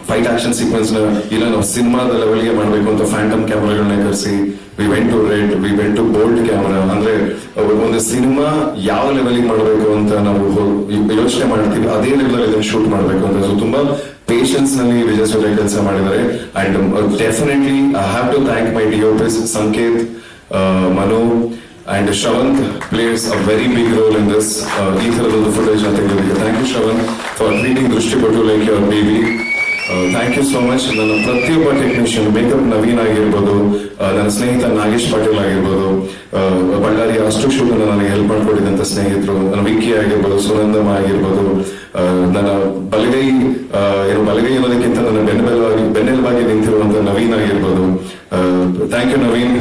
ಫೈಟ್ ಆಕ್ಷನ್ ಸೀಕ್ವೆನ್ಸ್ ನ ಇಲ್ಲ ನಾವು ಸಿನಿಮಾದ ಲೆವೆಲ್ಗೆ ಮಾಡ್ಬೇಕು ಅಂತ ಫ್ಯಾಂಟಮ್ ಕ್ಯಾಮ್ರಾಗಳನ್ನ ಕರೆಸಿ we went to red, we went to bold camera. ಅಂದ್ರೆ ಒಂದು ಸಿನಿಮಾ ಯಾವ ಲೆವೆಲ್ಗೆ ಮಾಡಬೇಕು ಅಂತ ನಾವು ಯೋಚನೆ ಮಾಡ್ತೀವಿ, ಅದೇ ಲೆವೆಲ್ ಇದನ್ನ ಶೂಟ್ ಮಾಡ್ಬೇಕು ಅಂತ. ಸೊ ತುಂಬಾ ಪೇಷನ್ಸ್ ನಲ್ಲಿ ವಿಜಯ್ ಸೂರ್ಯ ಕೆಲಸ ಮಾಡಿದ್ದಾರೆ. And definitely I have to thank my DOPs Sanket, Manu and Shravanth plays a very big role in this. ಈ ತರದೊಂದು ಫುಟೇಜ್ ತೆಗೆಯೋದಕ್ಕೆ thank you Shravanth for treating ದೃಷ್ಟಿಪಟ್ಟು like your baby. Thank you so much. ನನ್ನ ಪ್ರತಿಯೊಬ್ಬ ಟೆಕ್ನಿಷಿಯನ್, ಮೇಕಪ್ ನವೀನ್ ಆಗಿರ್ಬೋದು, ನನ್ನ ಸ್ನೇಹಿತ ನಾಗೇಶ್ ಪಾಟೀಲ್ ಆಗಿರ್ಬೋದು, ಬಳ್ಳಾರಿ ಅಷ್ಟು ಶೂಟ್ ನನಗೆ ಹೆಲ್ಪ್ ಮಾಡ್ಕೊಟ್ಟಿದ್ದಂತ ಸ್ನೇಹಿತರು, ನನ್ನ ವಿಕ್ಕಿ ಆಗಿರ್ಬೋದು, ಸುನಂದಮ್ಮ ಆಗಿರ್ಬೋದು, ನನ್ನ ಬಲಗೈ ಅನ್ನೋದಕ್ಕಿಂತ ನನ್ನ ಬೆನ್ನೆಲುಬಾಗಿ ನಿಂತಿರುವಂತ ನವೀನ್ ಆಗಿರ್ಬೋದು. Thank you Naveen,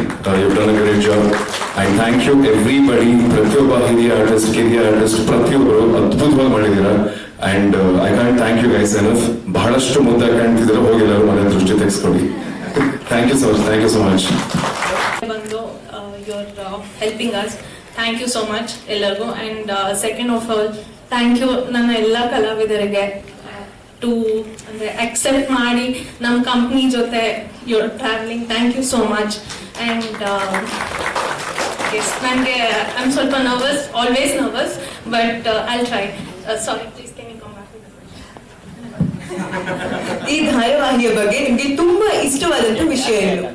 you done a great job. And thank you everybody. ಪ್ರತಿಯೊಬ್ಬ ಹಿರಿಯ ಆರ್ಟಿಸ್ಟ್, ಕಿರಿಯ ಆರ್ಟಿಸ್ಟ್, ಪ್ರತಿಯೊಬ್ಬರು ಅದ್ಭುತವಾಗಿ ಮಾಡಿದೀರಾ. And I can thank you guys enough. ಬಹಳಷ್ಟು ಮುದ್ದಾಗಿ ಕಾಣ್ತಿದ್ರೆ ಹೋಗಿಲ್ಲರೂ ಮನೆ ದೃಷ್ಟಿ ತೆಗೆಸ್ಕೊಳ್ಳಿ. Thank you so much, thank you so much. ಬಂದು you're helping us. Thank you so much ಎಲ್ಲರಿಗೂ. And second of all, thank you ನನ್ನ ಎಲ್ಲ ಕಲಾವಿದರಿಗೆ ಟು ಅಂದ್ರೆ ಅಕ್ಸೆಪ್ಟ್ ಮಾಡಿ ನಮ್ಮ ಕಂಪ್ನಿ ಜೊತೆ you're traveling. Thank you so much. And yes, ನನಗೆ I'm ಸ್ವಲ್ಪ nervous, always nervous, but I'll try. Sorry, please can you come back with the question? ಈ ಧಾರಾವಾಹಿಯ ಬಗ್ಗೆ ನಿಮ್ಗೆ ತುಂಬಾ ಇಷ್ಟವಾದಂತ ವಿಷಯ ಏನು?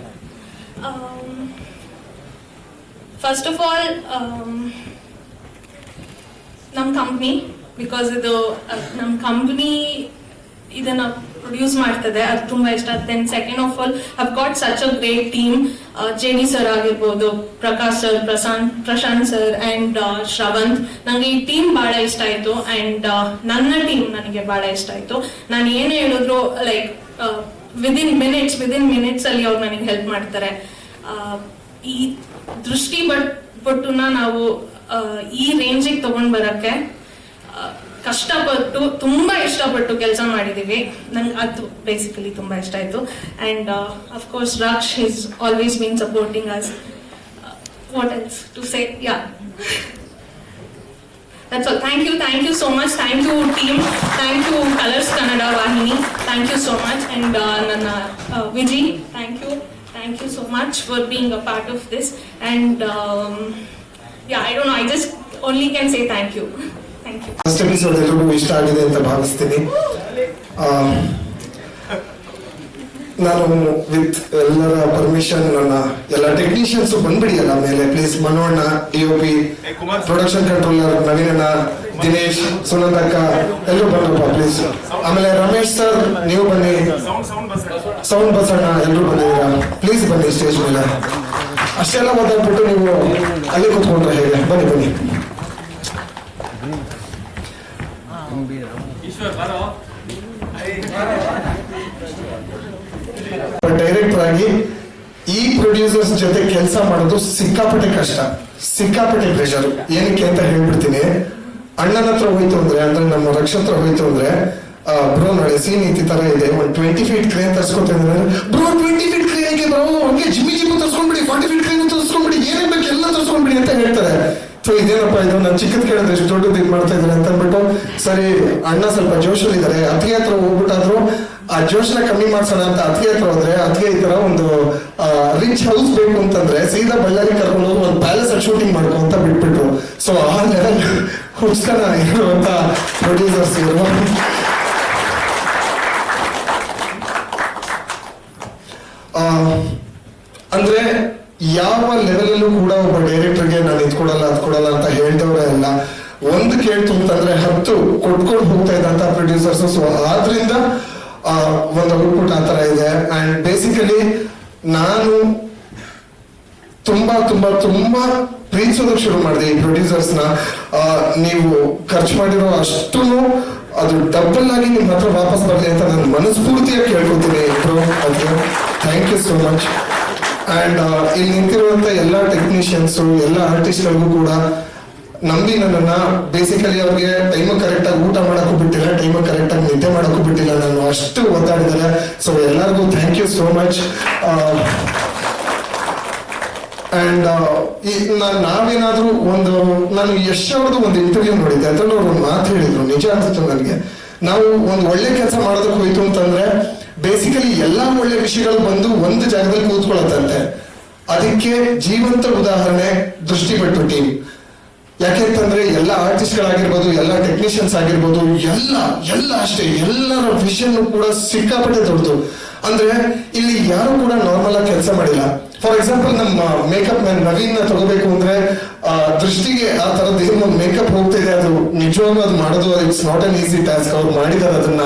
ಫಸ್ಟ್ ಆಫ್ ಆಲ್ ನಮ್ಮ ಕಂಪ್ನಿ, ಬಿಕಾಸ್ ಇದು ನಮ್ಮ ಕಂಪ್ನಿ ಇದನ್ನ ಪ್ರೊಡ್ಯೂಸ್ ಮಾಡ್ತದೆ, ಅದು ತುಂಬಾ ಇಷ್ಟ. Then second of all have got such a great team. JD sir ಆಗಿರ್ಬೋದು, Prakash sir, Prashanth sir and Shravanth. ನಂಗೆ ಈ ಟೀಮ್ ಬಹಳ ಇಷ್ಟ ಆಯ್ತು. ಅಂಡ್ ನನ್ನ ಟೀಮ್ ನನಗೆ ಬಹಳ ಇಷ್ಟ ಆಯ್ತು. ನಾನು ಏನೇ ಹೇಳಿದ್ರು ಲೈಕ್ ವಿದಿನ್ ಮಿನಿಟ್ಸ್ ಅಲ್ಲಿ ಅವ್ರು ನನಗೆ ಹೆಲ್ಪ್ ಮಾಡ್ತಾರೆ. ಈ ದೃಷ್ಟಿ ಪಟ್ಟುನ ನಾವು ಈ ರೇಂಜಿಗೆ ತಗೊಂಡ್ ಬರಕ್ಕೆ ಕಷ್ಟಪಟ್ಟು ತುಂಬಾ ಇಷ್ಟಪಟ್ಟು ಕೆಲಸ ಮಾಡಿದೀವಿ. ನಂಗೆ ಅದು ಬೇಸಿಕಲಿ ತುಂಬಾ ಇಷ್ಟ ಆಯ್ತು. And of course Raksh has always been supporting us. What else to say? Yeah. That's all. Thank you so much. Thank you team. Thank you Colors Kannada Vahini. Thank you so much. And Nana Vijay, thank you so much for being a part of this. And yeah, I don't know, I just only can say thank you. Thank you. First episode ಎಲ್ಲರಿಗೂ ಇಷ್ಟ ಆಗಿದೆ ಅಂತ ಭಾವಿಸ್ತೀನಿ. ನಾನು with ಎಲ್ಲರ permission ನನ್ನ ಎಲ್ಲ technicians ಬಂದ್ಬಿಡಿಯಲ್ಲ ಮೇಲೆ ಪ್ಲೀಸ್. ಮನೋಣ್ಣ, DOP, ಪ್ರೊಡಕ್ಷನ್ ಕಂಟ್ರೋಲರ್ ನವೀನಣ್ಣ, ದಿನೇಶ್, ಸುನಂದಕ್ಕ ಎಲ್ಲರೂ ಬನ್ನಪ್ಪ ಪ್ಲೀಸ್. ಆಮೇಲೆ ರಮೇಶ್ ಸರ್ ನೀವು ಬನ್ನಿ, ಸೌಂಡ್ ಬಸಣ್ಣ ಎಲ್ಲರೂ ಬಂದಿದ್ದೀರಾ, ಪ್ಲೀಸ್ ಬನ್ನಿ ಸ್ಟೇಜ್ ಮೇಲೆ. ಅಷ್ಟೆಲ್ಲ ಮಾತಾಡ್ಬಿಟ್ಟು ನೀವು ಅಲ್ಲಿ ಕೂತ್ಕೊಂಡ್ರೆ ಹೇಗೆ? ಬನ್ನಿ. ಡೈರೆಕ್ಟರ್ ಆಗಿ ಈ ಪ್ರೊಡ್ಯೂಸರ್ಸ್ ಜೊತೆ ಕೆಲಸ ಮಾಡೋದು ಸಿಕ್ಕಾಪಟ್ಟೆ ಕಷ್ಟ, ಸಿಕ್ಕಾಪಟ್ಟೆ ಪ್ರೆಷರ್. ಏನಕ್ಕೆ ಅಂತ ಹೇಳ್ಬಿಡ್ತೀನಿ. ಅಣ್ಣನ ಹತ್ರ ಹೋಯ್ತು ಅಂದ್ರೆ ನಮ್ಮ ರಕ್ಷ ಹತ್ರ ಹೋಯ್ತು ಅಂದ್ರೆ ಬ್ರೋ ನಾಳೆ ಸೀನ್ ಈ ತರ ಇದೆ, ಒಂದು 20 feet ಕ್ರೇನ್ ತರ್ಸ್ಕೊತಿದ್ರೆ ಬ್ರೋ 20 feet ಕ್ರೇನ್ಗೆ ಬ್ರೋ ಹಂಗೆ ಜಿಮ್ಮು ತರ್ಸ್ಕೊಂಡ್ಬಿಡಿ, 40 feet ಕ್ರೇನ್ ತರ್ಸ್ಕೊಂಡ್ಬಿಡಿ, ಏನೇನ್ ಬೇಕು ಎಲ್ಲ ತರ್ಸ್ಕೊಂಡ್ಬಿಡಿ ಅಂತ ಹೇಳ್ತಾರೆ. ಸೊ ಇದೇನಪ್ಪ ಇದು, ನಾನು ಚಿಕ್ಕದ್ ಕೇಳಿದ್ರೆ ಎಷ್ಟು ದೊಡ್ಡದು ಇದು ಮಾಡ್ತಾ ಇದ್ದಾರೆ ಅಂತ ಅಂದ್ಬಿಟ್ಟು, ಸರಿ ಅಣ್ಣ ಸ್ವಲ್ಪ ಜೋಶಲ್ಲಿ ಇದಾರೆ, ಅತ್ತಿಗೆ ಹತ್ರ ಹೋಗ್ಬಿಟ್ಟಾದ್ರು ಆ ಜೋಶ್ನ ಕಮ್ಮಿ ಮಾಡ್ಸೋಣ ಅಂತ ಅತ್ತಿಗೆ ಹತ್ರ ಹೋದ್ರೆ ಅತ್ತಿಗೆ ಈ ತರ ಒಂದು ರಿಚ್ ಹೌಸ್ ಬೇಕು ಅಂತಂದ್ರೆ ಸೀದಾ ಬಳ್ಳಾರಿ ಕರ್ಕೊಂಡು ಹೋಗಿ ಒಂದು ಪ್ಯಾಲೇಸ್ ಅಲ್ಲಿ ಶೂಟಿಂಗ್ ಮಾಡ್ಕೊ ಅಂತ ಬಿಟ್ಬಿಟ್ರು. ಸೊ ಆ ಲೆವೆಲ್ ಹುಡ್ಸ್ಕನ ಇರುವಂತ ಪ್ರೊಡ್ಯೂಸರ್ಸ್ ಇರುವ ಅಂದ್ರೆ ಯಾವ ಲೆವೆಲ್ ಅಲ್ಲೂ ಕೂಡ ಒಬ್ಬ ಡೈರೆಕ್ಟರ್ಗೆ ನಾನು ಇದ್ಕೊಡಲ್ಲ ಅದ್ಕೊಡಲ್ಲ ಅಂತ ಹೇಳ್ದವ್ರೆ ಅಲ್ಲ. ಒಂದು ಕೇಳ್ತು ಅಂತಂದ್ರೆ 10 ಕೊಟ್ಕೊಂಡು ಹೋಗ್ತಾ ಇದ್ದಂತ ಪ್ರೊಡ್ಯೂಸರ್ಸ್. ಸೊ ಆದ್ರಿಂದ ಒಂದು ಔಟ್ಪುಟ್ ಆ ತರ ಇದೆ. ಅಂಡ್ ಬೇಸಿಕಲಿ ನಾನು ತುಂಬಾ ತುಂಬಾ ತುಂಬಾ ಪ್ರೀತಿಸೋದಕ್ಕೆ ಶುರು ಮಾಡಿದೆ ಈ ಪ್ರೊಡ್ಯೂಸರ್ಸ್ ನ. ನೀವು ಖರ್ಚು ಮಾಡಿರೋ ಅಷ್ಟು ಅದು ಡಬಲ್ ಆಗಿ ನಿಮ್ ಹತ್ರ ವಾಪಸ್ ಬರ್ಲಿ ಅಂತ ನಾನು ಮನಸ್ಫೂರ್ತಿಯಾಗಿ ಕೇಳ್ಕೊತೀನಿ ಇಬ್ರು. Thank you so much. And ಇಲ್ಲಿ ನಿಂತಿರುವಂತ ಎಲ್ಲಾ ಟೆಕ್ನಿಷಿಯನ್ಸ್, ಎಲ್ಲ ಆರ್ಟಿಸ್ಟ್ಗಳಿಗೂ ಕೂಡ ನಂಬಿ ನನ್ನನ್ನ ಬೇಸಿಕಲಿ ಅವ್ರಿಗೆ ಟೈಮ್ ಕರೆಕ್ಟ್ ಆಗಿ ಊಟ ಮಾಡಕ್ಕೂ ಬಿಟ್ಟಿಲ್ಲ, ಟೈಮ್ ಕರೆಕ್ಟ್ ಆಗಿ ನಿದ್ದೆ ಮಾಡಕ್ಕೂ ಬಿಟ್ಟಿಲ್ಲ, ನಾನು ಅಷ್ಟು ಒದ್ದಾಡಿದ್ದಾರೆ. ಸೊ ಎಲ್ಲರಿಗೂ thank you so much. And ನಾವೇನಾದ್ರೂ ನಾನು ಯಶ್ ಅವ್ರದ್ದು ಒಂದು ಇಂಟರ್ವ್ಯೂ ನೋಡಿದ್ದೆ, ಅದ್ರಲ್ಲಿ ಅವ್ರು ಒಂದು ಮಾತು ಹೇಳಿದ್ರು, ನಿಜ ಅನ್ಸುತ್ತೆ ನನಗೆ. ನಾವು ಒಂದು ಒಳ್ಳೆ ಕೆಲಸ ಮಾಡೋದಕ್ಕೆ ಹೋಯ್ತು ಅಂತಂದ್ರೆ ಬೇಸಿಕಲಿ ಎಲ್ಲಾ ಒಳ್ಳೆ ವಿಷಯಗಳು ಬಂದು ಒಂದು ಜಾಗದಲ್ಲಿ ಕೂತ್ಕೊಳ್ಳುತ್ತಂತೆ. ಅದಕ್ಕೆ ಜೀವಂತ ಉದಾಹರಣೆ ದೃಷ್ಟಿಪಟ್ಟು ಟೀಮ್. ಯಾಕೆಂತಂದ್ರೆ ಎಲ್ಲ ಆರ್ಟಿಸ್ಟ್ಗಳಾಗಿರ್ಬೋದು, ಎಲ್ಲ ಟೆಕ್ನಿಷಿಯನ್ಸ್ ಆಗಿರ್ಬೋದು, ಎಲ್ಲ ಅಷ್ಟೇ, ಎಲ್ಲರ ವಿಷನ್ ಕೂಡ ಸಿಕ್ಕಾಪಟ್ಟೆ ದೊಡ್ಡದು. ಅಂದ್ರೆ ಇಲ್ಲಿ ಯಾರು ಕೂಡ ನಾರ್ಮಲ್ ಆಗಿ ಕೆಲಸ ಮಾಡಿಲ್ಲ. ಫಾರ್ ಎಕ್ಸಾಂಪಲ್ ನಮ್ಮ ಮೇಕಪ್ ಮ್ಯಾನ್ ನವೀನ್ ತಗೋಬೇಕು ಅಂದ್ರೆ ದೃಷ್ಟಿಗೆ ಆ ತರದ್ದು ಏನು ಮೇಕಪ್ ಹೋಗ್ತಿದೆ, ಅದು ನಿಜವಾಗ್ಲೂ ಅದು ಮಾಡೋದು it's not an easy task. ಅವ್ರು ಮಾಡಿದಾರೆ ಅದನ್ನ.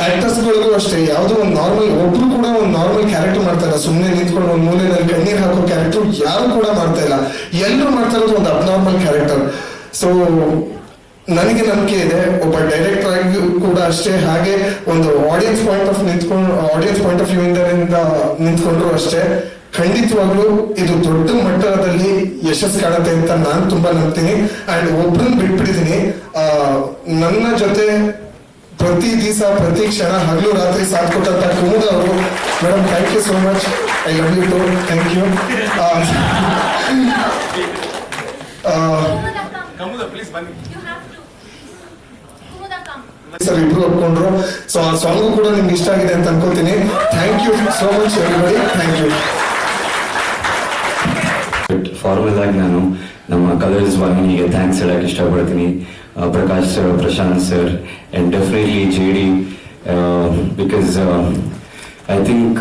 ಆಕ್ಟರ್ಸ್ ಗಳಿಗೂ ಅಷ್ಟೇ, ಯಾವ್ದೋ ಒಂದು ನಾರ್ಮಲ್, ಒಬ್ರು ಕೂಡ ಒಂದು ನಾರ್ಮಲ್ ಕ್ಯಾರೆಕ್ಟರ್ ಮಾಡ್ತಾ ಇಲ್ಲ. ಸುಮ್ಮನೆ ನಿಂತ್ಕೊಂಡು ಒಂದು ಮೂಲೆಯಲ್ಲಿ ಕಣ್ಣೀರ್ ಹಾಕೋ ಕ್ಯಾರೆಕ್ಟರ್ ಯಾರು ಕೂಡ ಮಾಡ್ತಾ ಇಲ್ಲ. ಎಲ್ಲರೂ ಮಾಡ್ತಾ ಇರೋದು ಒಂದು ಅಬ್ನಾರ್ಮಲ್ ಕ್ಯಾರೆಕ್ಟರ್. ಸೊ ನನಗೆ ನಂಬಿಕೆ ಇದೆ, ಒಬ್ಬ ಡೈರೆಕ್ಟರ್ ಆಗಿ ಕೂಡ ಅಷ್ಟೇ, ಹಾಗೆ ಒಂದು ಆಡಿಯನ್ಸ್ ಪಾಯಿಂಟ್ ಆಫ್ ವ್ಯೂ ಇಂದ ನಿಂತ್ಕೊಂಡ್ರು ಅಷ್ಟೇ, ಖಂಡಿತವಾಗ್ಲೂ ಇದು ದೊಡ್ಡ ಮಟ್ಟದಲ್ಲಿ ಯಶಸ್ಸು ಕಾಣುತ್ತೆ ಅಂತ ನಾನು ತುಂಬಾ ನಂಬ್ತೀನಿ. ಅಂಡ್ ಒಬ್ರನ್ನ ಬಿಟ್ಬಿಟ್ಟಿದ್ದೀನಿ, ನನ್ನ ಜೊತೆ ಪ್ರತಿ ದಿವಸ ಪ್ರತಿ ಕ್ಷಣ ಹಗಲು ರಾತ್ರಿ ಸಾಥ್ ಕೊಟ್ಟಂತ ಕುಮುದ ಅವರು. Madam thank you so much, I love you too. Thank you. Sir ಇಬ್ರು ಒಪ್ಕೊಂಡ್ರು. ಸೊ ಆ ಸಾಂಗು ಕೂಡ ನಿಮ್ಗೆ ಇಷ್ಟ ಆಗಿದೆ ಅಂತ ಅನ್ಕೋತೀನಿ. Thank you so much everybody. Thank you. Formal ಆಗಿ ನಾನು ನಮ್ಮ ಕಲರ್ಸ್ ವಾಹಿನಿಗೆ ಥ್ಯಾಂಕ್ಸ್ ಹೇಳಕ್ ಇಷ್ಟಪಡ್ತೀನಿ. Prakash sir, Prashanth sir, and definitely JD, because I think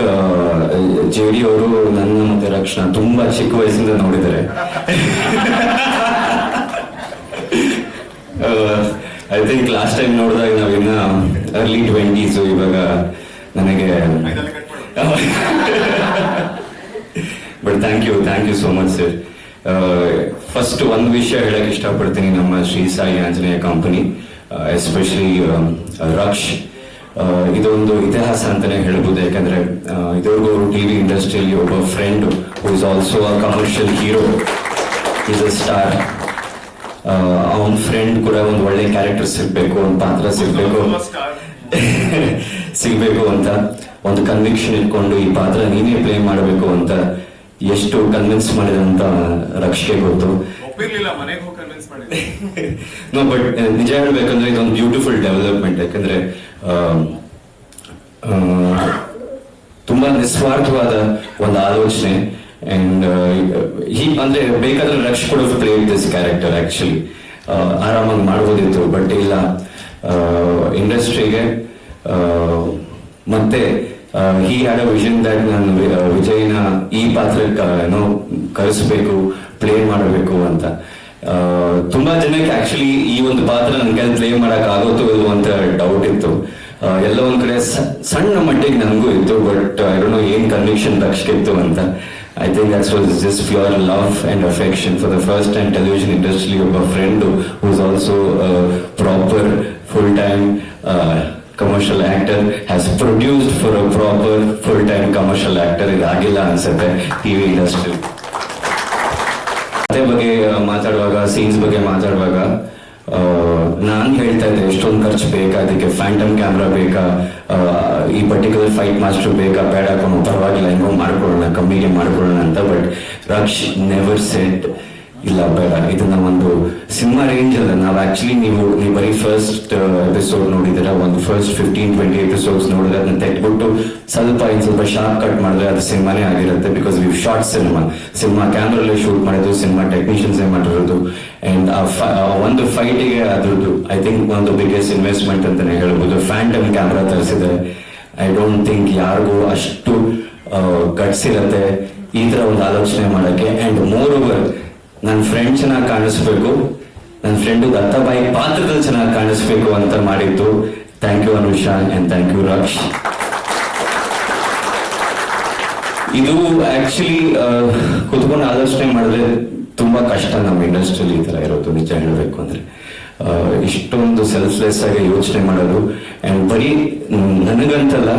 JD ಅವರು ನನ್ನ ಮತ್ತೆ ರಕ್ಷಣಾ ತುಂಬಾ ಚಿಕ್ಕ ವಯಸ್ಸಿಂದ ನೋಡಿದ್ದಾರೆ. ಐ ಥಿಂಕ್ ಲಾಸ್ಟ್ ಟೈಮ್ ನೋಡಿದಾಗ ನಾವಿನ್ನ ಅರ್ಲಿ 20s, ಇವಾಗ ನನಗೆ but thank you so much sir. First ಒಂದು ವಿಷಯ ಹೇಳಕ್ ಇಷ್ಟಪಡ್ತೀನಿ, ನಮ್ಮ ಶ್ರೀ ಸಾಯಿ ಆಂಜನೇಯ ಕಂಪನಿ, ಎಸ್ಪೆಷಲಿ ರಕ್ಷ್, ಇದೊಂದು ಇತಿಹಾಸ ಅಂತಾನೆ ಹೇಳ್ಬೋದು. ಯಾಕಂದ್ರೆ ಇದುವರೆಗೂ ಟಿವಿ ಇಂಡಸ್ಟ್ರಿಯಲ್ಲಿ ಒಬ್ಬ friend who is also a commercial hero, is a star. ಅವನ ಫ್ರೆಂಡ್ ಕೂಡ ಒಂದು ಒಳ್ಳೆ ಕ್ಯಾರೆಕ್ಟರ್ ಸಿಗ್ಬೇಕು, ಒಂದು ಪಾತ್ರ ಸಿಗ್ಬೇಕು ಅಂತ ಒಂದು ಕನ್ವಿಕ್ಷನ್ ಇಟ್ಕೊಂಡು ಈ ಪಾತ್ರ ನೀನೇ ಪ್ಲೇ ಮಾಡಬೇಕು ಅಂತ ಎಷ್ಟು ಕನ್ವಿನ್ಸ್ ಮಾಡಿದೆ ಅಂತ ರಕ್ಷೆಗೆ ಗೊತ್ತು. ನೋ, ಬಟ್ ನಿಜ ಹೇಳ್ಬೇಕಂದ್ರೆ ಇದೊಂದು ಬ್ಯೂಟಿಫುಲ್ ಡೆವಲಪ್ಮೆಂಟ್. ಯಾಕಂದ್ರೆ ತುಂಬಾ ನಿಸ್ವಾರ್ಥವಾದ ಒಂದು ಆಲೋಚನೆ. ಅಂಡ್ ಅಂದ್ರೆ ಬೇಕಾದ್ರೆ ರಕ್ಷ್ ಕೂಡ ಪ್ಲೇ ದಿಸ್ ಕ್ಯಾರೆಕ್ಟರ್ ಆಕ್ಚುಲಿ ಆರಾಮಾಗಿ ಮಾಡ್ಬೋದಿತ್ತು, ಬಟ್ ಇಲ್ಲ, ಇಂಡಸ್ಟ್ರಿಗೆ ಮತ್ತೆ he had a vision that ನಾನು ವಿಜಯ್ನ ಈ ಪಾತ್ರಕ್ಕೆ ಕರೆಸ್ಬೇಕು, ಪ್ಲೇ ಮಾಡಬೇಕು ಅಂತ. ತುಂಬಾ ಜನಕ್ಕೆ ಆಕ್ಚುಲಿ ಈ ಒಂದು ಪಾತ್ರ ನನ್ನ ಕೈ ಪ್ಲೇ ಮಾಡಕ್ ಆಗುತ್ತೋ ಇಲ್ವೋ ಅಂತ ಡೌಟ್ ಇತ್ತು. ಎಲ್ಲ ಒಂದ್ ಕಡೆ ಸಣ್ಣ ಮಟ್ಟಿಗೆ ನನಗೂ ಇತ್ತು, ಬಟ್ ಐ ಡೋಂಟ್ ನೋ ಏನ್ ಕನ್ವಿಕ್ಷನ್ ರಕ್ಷಿತ್ತು ಅಂತ. I think that was just pure love and affection for the first time television industry of a friend who is also a proper full-time commercial actor has produced for a proper full-time commercial actor. ಇದಾಗಿಲ್ಲ ಅನ್ಸುತ್ತೆ TV industry. ಅದೇ ಬಗ್ಗೆ ಮಾತಾಡುವಾಗ, scenes ಬಗ್ಗೆ ಮಾತಾಡುವಾಗ ನಾನು ಹೇಳ್ತಾ ಇದ್ದೆ ಎಷ್ಟೊಂದು ಖರ್ಚು ಬೇಕಾ, ಅದಕ್ಕೆ ಫ್ಯಾಂಟಮ್ ಕ್ಯಾಮ್ರಾ ಬೇಕಾ, ಈ ಪರ್ಟಿಕ್ಯುಲರ್ ಫೈಟ್ ಮಾಸ್ಟರ್ ಬೇಕಾ, ಬೇಡ ಪರವಾಗಿಲ್ಲ ಹೆಂಗೋ ಮಾಡ್ಕೊಳ್ಳೋಣ, ಕಮ್ಮಿಗೆ ಮಾಡ್ಕೊಳ್ಳೋಣ ಅಂತ. ಬಟ್ ರಕ್ಷ್ ನೆವರ್ ಸೆಡ್ ಇಲ್ಲ ಬೇಡ, ಇದನ್ನ ಒಂದು ಸಿನಿಮಾ ರೇಂಜ್ ಅಲ್ಲ. ನಾವು ಆಕ್ಚುಲಿ ನೀವು ಬರೀ ಫಸ್ಟ್ ಎಪಿಸೋಡ್ ನೋಡಿದ್ರೆ, ಒಂದು ಫಸ್ಟ್ 15-20 ಎಪಿಸೋಡ್ಸ್ ನೋಡಿದ್ರೆ ಅದನ್ನ ತೆಗೆದ್ಬಿಟ್ಟು ಸ್ವಲ್ಪ ಶಾರ್ಪ್ ಕಟ್ ಮಾಡಿದ್ರೆ ಅದು ಸಿನಿಮಾನೇ ಆಗಿರುತ್ತೆ. ಬಿಕಾಸ್ ವಿ ಶಾರ್ಟ್ ಸಿನಿಮಾ ಕ್ಯಾಮ್ರಲ್ಲೇ ಶೂಟ್ ಮಾಡಿದ್ದು, ಸಿನಿಮಾ ಟೆಕ್ನಿಷಿಯನ್ಸೇ ಮಾಡಿರೋದು. ಅಂಡ್ ಒಂದು ಫೈಟಿಗೆ ಅದ್ರದ್ದು ಐ ಥಿಂಕ್ ಒಂದು ಬಿಗ್ಗೆಸ್ಟ್ ಇನ್ವೆಸ್ಟ್ಮೆಂಟ್ ಅಂತಾನೆ ಹೇಳ್ಬೋದು. ಫ್ಯಾಂಟಮ್ ಕ್ಯಾಮ್ರಾ ತರಿಸಿದ್ದಾರೆ. ಐ ಡೋಂಟ್ ಥಿಂಕ್ ಯಾರಿಗೂ ಅಷ್ಟು ಗಟ್ಸ್ ಇರುತ್ತೆ ಈ ತರ ಒಂದು ಆಲೋಚನೆ ಮಾಡಕ್ಕೆ. ಅಂಡ್ ಮೋರ್ ಓವರ್ ನನ್ನ ಫ್ರೆಂಡ್ ಚೆನ್ನಾಗಿ ಕಾಣಿಸ್ಬೇಕು, ನನ್ನ ಫ್ರೆಂಡ್ ದತ್ತಾಬಾಯಿ ಪಾತ್ರದಲ್ಲಿ ಚೆನ್ನಾಗಿ ಕಾಣಿಸ್ಬೇಕು ಅಂತ ಮಾಡಿದ್ದು. Thank you Anusha and thank you Raksh. ಇದು ಆಕ್ಚುಲಿ ಕುತ್ಕೊಂಡು ಆಲೋಚನೆ ಮಾಡಿದ್ರೆ ತುಂಬಾ ಕಷ್ಟ ನಮ್ಮ ಇಂಡಸ್ಟ್ರಿಯಲ್ಲಿ ಈ ತರ ಇರೋದು, ನಿಜ ಹೇಳಬೇಕು ಅಂದ್ರೆ. ಇಷ್ಟೊಂದು ಸೆಲ್ಫ್ಲೆಸ್ ಆಗಿ ಯೋಚನೆ ಮಾಡೋದು. ಅಂಡ್ ಬರೀ ನನಗಂತಲ್ಲ,